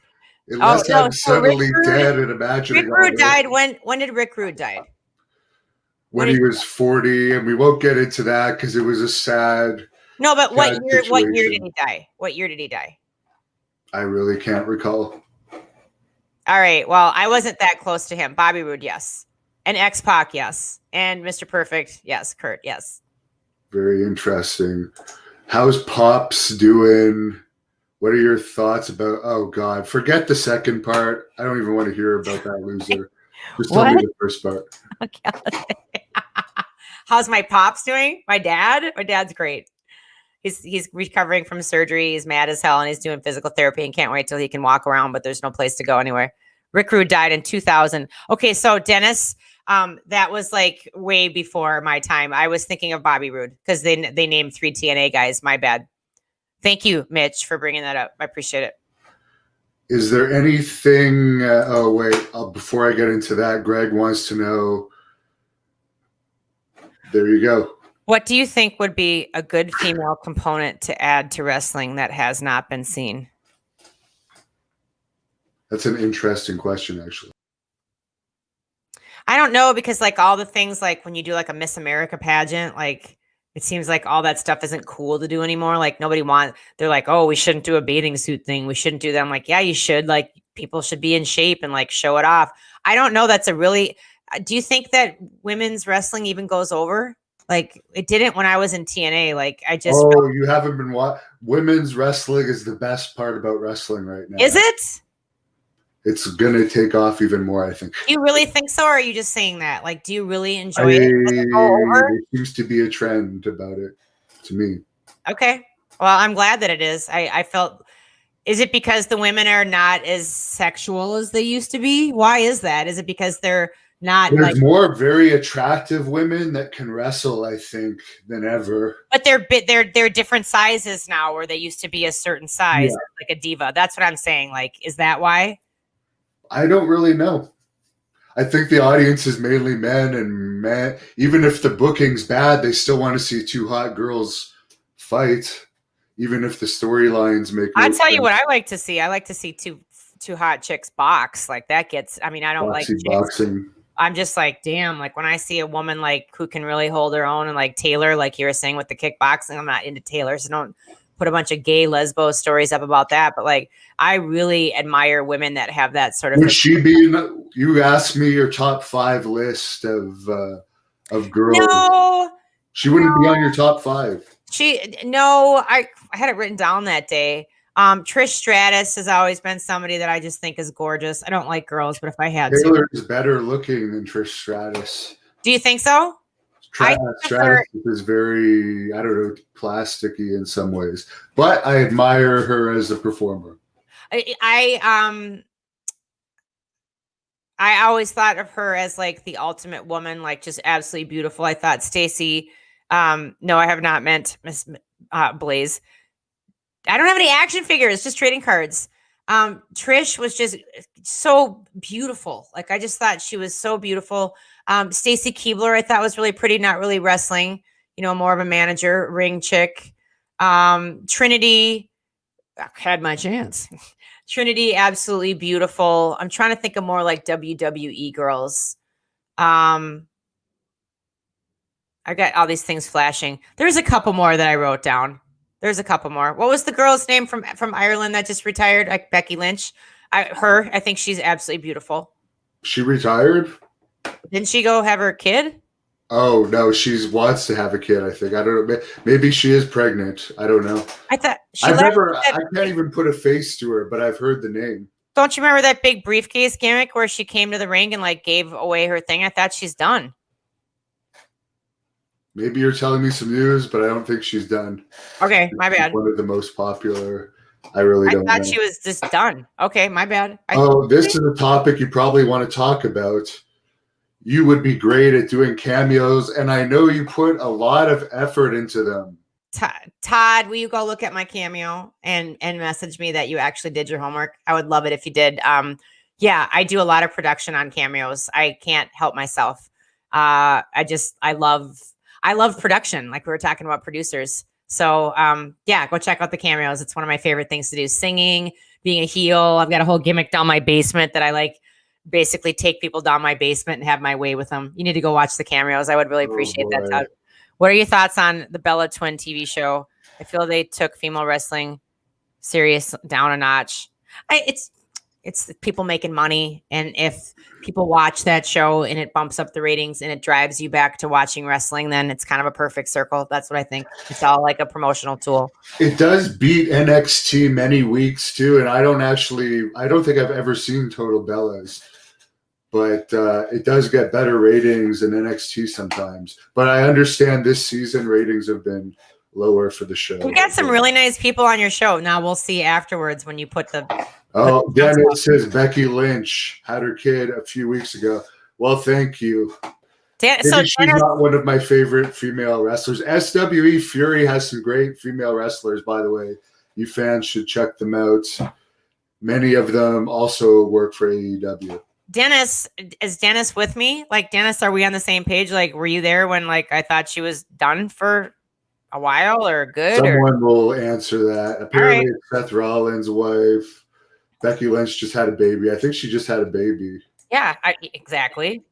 Unless I'm suddenly dead and imagining. Rick Rude died. When did Rick Rude die? When he was 40, and we won't get into that because it was a sad. No, but what year did he die? What year did he die? I really can't recall. All right. Well, I wasn't that close to him. Bobby Roode, yes. And X-Pac, yes. And Mr. Perfect, yes. Kurt, yes. Very interesting. How's Pops doing? What are your thoughts about? Oh God, forget the second part. I don't even want to hear about that loser. Just tell me the first part. Okay. How's my Pops doing? My dad? My dad's great. He's recovering from surgery. He's mad as hell, and he's doing physical therapy and can't wait till he can walk around, but there's no place to go anywhere. Rick Rude died in 2000. Okay, so Dennis, that was like way before my time. I was thinking of Bobby Roode because they named 3 TNA guys. My bad. Thank you, Mitch, for bringing that up. I appreciate it. Is there anything? Oh wait, before I get into that, Greg wants to know. There you go. What do you think would be a good female component to add to wrestling that has not been seen? That's an interesting question, actually. I don't know, because like all the things, like when you do like a Miss America pageant, like it seems like all that stuff isn't cool to do anymore. Like they're like, oh, we shouldn't do a bathing suit thing. We shouldn't do that. I'm like, yeah, you should. Like people should be in shape and like show it off. I don't know. Do you think that women's wrestling even goes over? Like it didn't when I was in TNA. Like you haven't been women's wrestling is the best part about wrestling right now. Is it? It's gonna take off even more, I think. Do you really think so, or are you just saying that? Like, do you really enjoy it? There seems to be a trend about it to me. Okay. Well, I'm glad that it is. I felt. Is it because the women are not as sexual as they used to be? Why is that? Is it because they're not? There's more very attractive women that can wrestle, I think, than ever. But they're different sizes now, where they used to be a certain size, like a diva. That's what I'm saying. Like, is that why? I don't really know. I think the audience is mainly men, and men, even if the booking's bad, they still want to see 2 hot girls fight, even if the storylines make. I'll tell you what I like to see. I like to see two hot chicks box. Like that gets. I mean, I don't like boxing. I'm just like, damn. Like when I see a woman like who can really hold her own, and like Taylor, like you were saying with the kickboxing, I'm not into Taylor, so don't put a bunch of gay lesbo stories up about that. But like, I really admire women that have that sort of. Would she be? You asked me your top 5 list of girls. No, she wouldn't be on your top 5. I had it written down that day. Trish Stratus has always been somebody that I just think is gorgeous. I don't like girls, but if I had Taylor is better looking than Trish Stratus. Do you think so? Stratus is very, I don't know, plasticky in some ways, but I admire her as a performer. I always thought of her as like the ultimate woman, like just absolutely beautiful. I thought Stacy, no, I have not meant Miss Blaze. I don't have any action figures, just trading cards. Trish was just so beautiful. Like I just thought she was so beautiful. Stacy Keibler, I thought was really pretty, not really wrestling, more of a manager, ring chick. Trinity, I had my chance. Trinity, absolutely beautiful. I'm trying to think of more like WWE girls. I got all these things flashing. There's a couple more that I wrote down. There's a couple more. What was the girl's name from Ireland that just retired? Like Becky Lynch. I think she's absolutely beautiful. She retired? Didn't she go have her kid? Oh, no, she wants to have a kid, I think. I don't know. Maybe she is pregnant. I don't know. I thought I can't even put a face to her, but I've heard the name. don't you remember that big briefcase gimmick where she came to the ring and like gave away her thing? I thought she's done. Maybe you're telling me some news, but I don't think she's done. Okay, my bad. One of the most popular. I really don't know. I thought she was just done. Okay, my bad. This is a topic you probably want to talk about. You would be great at doing cameos, and I know you put a lot of effort into them. Todd, will you go look at my cameo and message me that you actually did your homework? I would love it if you did. Yeah, I do a lot of production on cameos. I can't help myself. I love production. Like we were talking about producers. So yeah, go check out the cameos. It's one of my favorite things to do. Singing, being a heel. I've got a whole gimmick down my basement that I like basically take people down my basement and have my way with them. You need to go watch the cameos. I would really appreciate that, Todd. What are your thoughts on the Bella Twin TV show? I feel they took female wrestling serious down a notch. It's people making money. And if people watch that show and it bumps up the ratings and it drives you back to watching wrestling, then it's kind of a perfect circle. That's what I think. It's all like a promotional tool. It does beat NXT many weeks too. And I don't think I've ever seen Total Bellas, but it does get better ratings than NXT sometimes. But I understand this season ratings have been lower for the show. We got some really nice people on your show. Now we'll see afterwards when you put the... Oh, Dennis says Becky Lynch had her kid a few weeks ago. Well, thank you. She's not one of my favorite female wrestlers. SWE Fury has some great female wrestlers, by the way. You fans should check them out. Many of them also work for AEW. Dennis, is Dennis with me? Like, Dennis, are we on the same page? Like, were you there when like I thought she was done for a while or good? Someone will answer that. Apparently, it's Seth Rollins' wife. Becky Lynch just had a baby. I think she just had a baby. Yeah, exactly.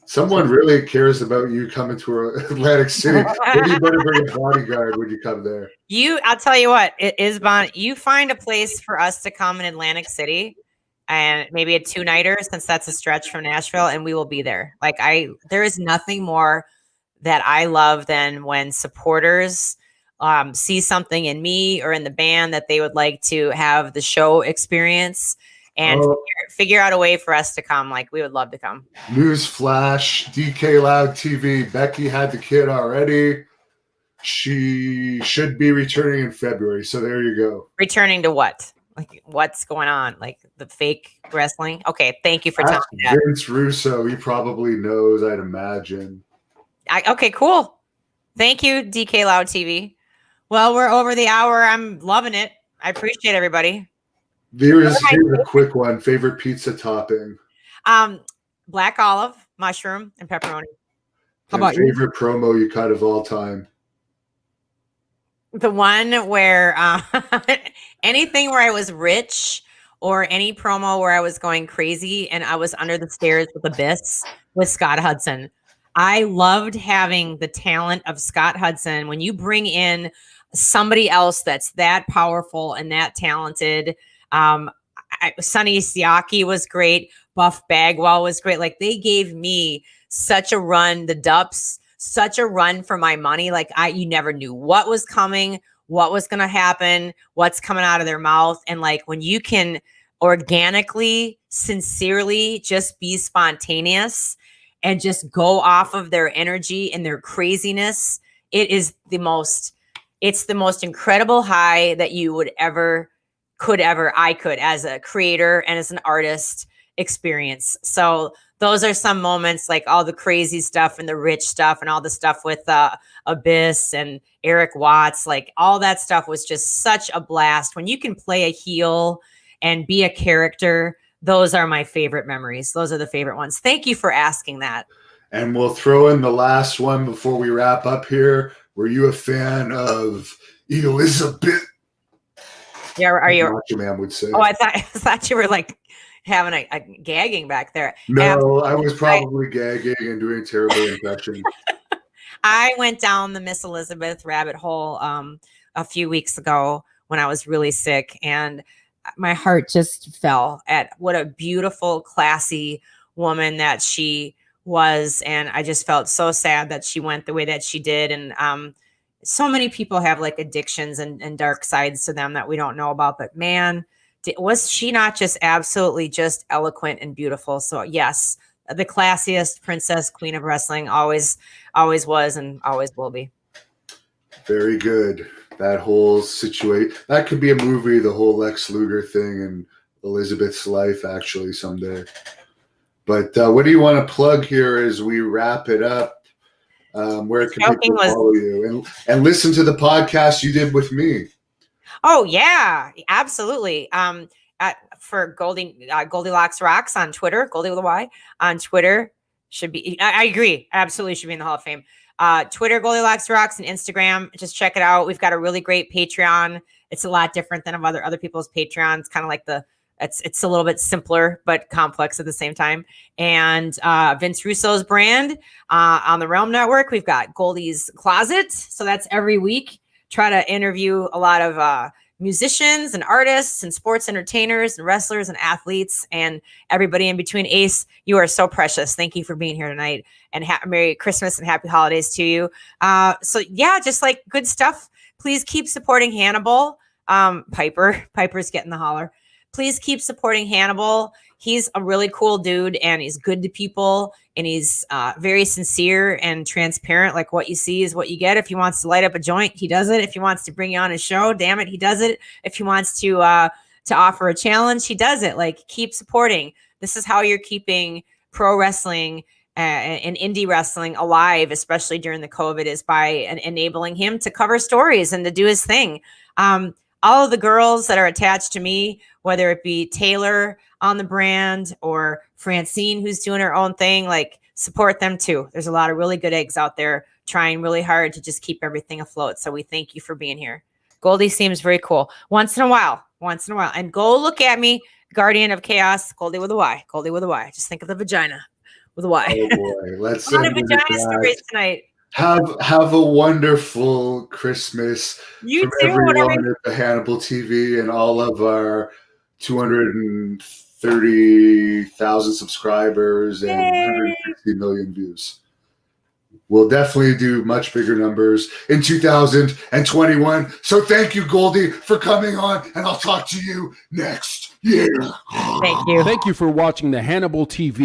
Someone really cares about you coming to Atlantic City. Maybe you better bring a bodyguard when you come there. I'll tell you what, it is Bon. You find a place for us to come in Atlantic City, and maybe a 2-nighter, since that's a stretch from Nashville, and we will be there. Like there is nothing more that I love than when supporters see something in me or in the band that they would like to have the show experience and figure out a way for us to come. Like, we would love to come. News flash, DK Loud TV. Becky had the kid already. She should be returning in February. So there you go. Returning to what? Like, what's going on? Like the fake wrestling? Okay. Thank you for telling me that. Vince Russo, he probably knows, I'd imagine. Okay, cool. Thank you, DK Loud TV. Well, we're over the hour. I'm loving it. I appreciate everybody. Here's a quick one. Favorite pizza topping? Black olive, mushroom, and pepperoni. How about favorite promo you cut of all time? The one where anything where I was rich, or any promo where I was going crazy and I was under the stairs with Abyss with Scott Hudson. I loved having the talent of Scott Hudson. When you bring in somebody else that's that powerful and that talented, Sonny Siaki was great. Buff Bagwell was great. Like, they gave me such a run, the Dups, such a run for my money. Like, you never knew what was coming, what was going to happen, what's coming out of their mouth. And like, when you can organically, sincerely just be spontaneous and just go off of their energy and their craziness, it's the most incredible high that you would I could as a creator and as an artist experience. So those are some moments, like all the crazy stuff and the rich stuff and all the stuff with Abyss and Eric Watts. Like, all that stuff was just such a blast. When you can play a heel and be a character, those are my favorite memories. Those are the favorite ones. Thank you for asking that. And we'll throw in the last one before we wrap up here. Were you a fan of Elizabeth? Yeah, are you? Macho Man would say. Oh, I thought you were like having a gagging back there. No, I was probably gagging and doing terrible impressions. I went down the Miss Elizabeth rabbit hole a few weeks ago when I was really sick, and my heart just fell at what a beautiful, classy woman that she was. And I just felt so sad that she went the way that she did. And so many people have like addictions and dark sides to them that we don't know about. But man, Was she not just absolutely just eloquent and beautiful? So yes, the classiest princess, queen of wrestling, always was and always will be. Very good. That whole situation, that could be a movie, the whole Lex Luger thing and Elizabeth's life actually someday. But what do you want to plug here as we wrap it up? Where can people follow you and listen to the podcast you did with me? Oh yeah, absolutely. For Goldilocks Rocks on Twitter, Goldy with a Y on Twitter should be. I agree, absolutely should be in the Hall of Fame. Twitter, Goldilocks Rocks, and Instagram. Just check it out. We've got a really great Patreon. It's a lot different than of other people's Patreons. Kind of like it's a little bit simpler but complex at the same time. And Vince Russo's brand on the Realm Network. We've got Goldy's Closet. So that's every week. Try to interview a lot of musicians and artists and sports entertainers and wrestlers and athletes and everybody in between. Ace, you are so precious. Thank you for being here tonight, and Merry Christmas and Happy Holidays to you. So yeah, just like good stuff. Please keep supporting Hannibal. Piper's getting the holler. Please keep supporting Hannibal. He's a really cool dude, and he's good to people, and he's very sincere and transparent. Like, what you see is what you get. If he wants to light up a joint, he does it. If he wants to bring you on his show, damn it, he does it. If he wants to offer a challenge, he does it. Like, keep supporting. This is how you're keeping pro wrestling and indie wrestling alive, especially during the COVID, is by enabling him to cover stories and to do his thing. All of the girls that are attached to me, whether it be Taylor on the brand or Francine, who's doing her own thing, like, support them too. There's a lot of really good eggs out there trying really hard to just keep everything afloat. So we thank you for being here. Goldy seems very cool. Once in a while. And go look at me, Guardian of Chaos, Goldy with a Y. Goldy with a Y. Just think of the vagina with a Y. Oh boy, let's a lot of vagina stories tonight. Have a wonderful Christmas. You from too. Everyone at the Hannibal TV and all of our 230,000 subscribers and 160 million views. We'll definitely do much bigger numbers in 2021. So thank you, Goldy, for coming on, and I'll talk to you next year. Thank you. Thank you for watching the Hannibal TV.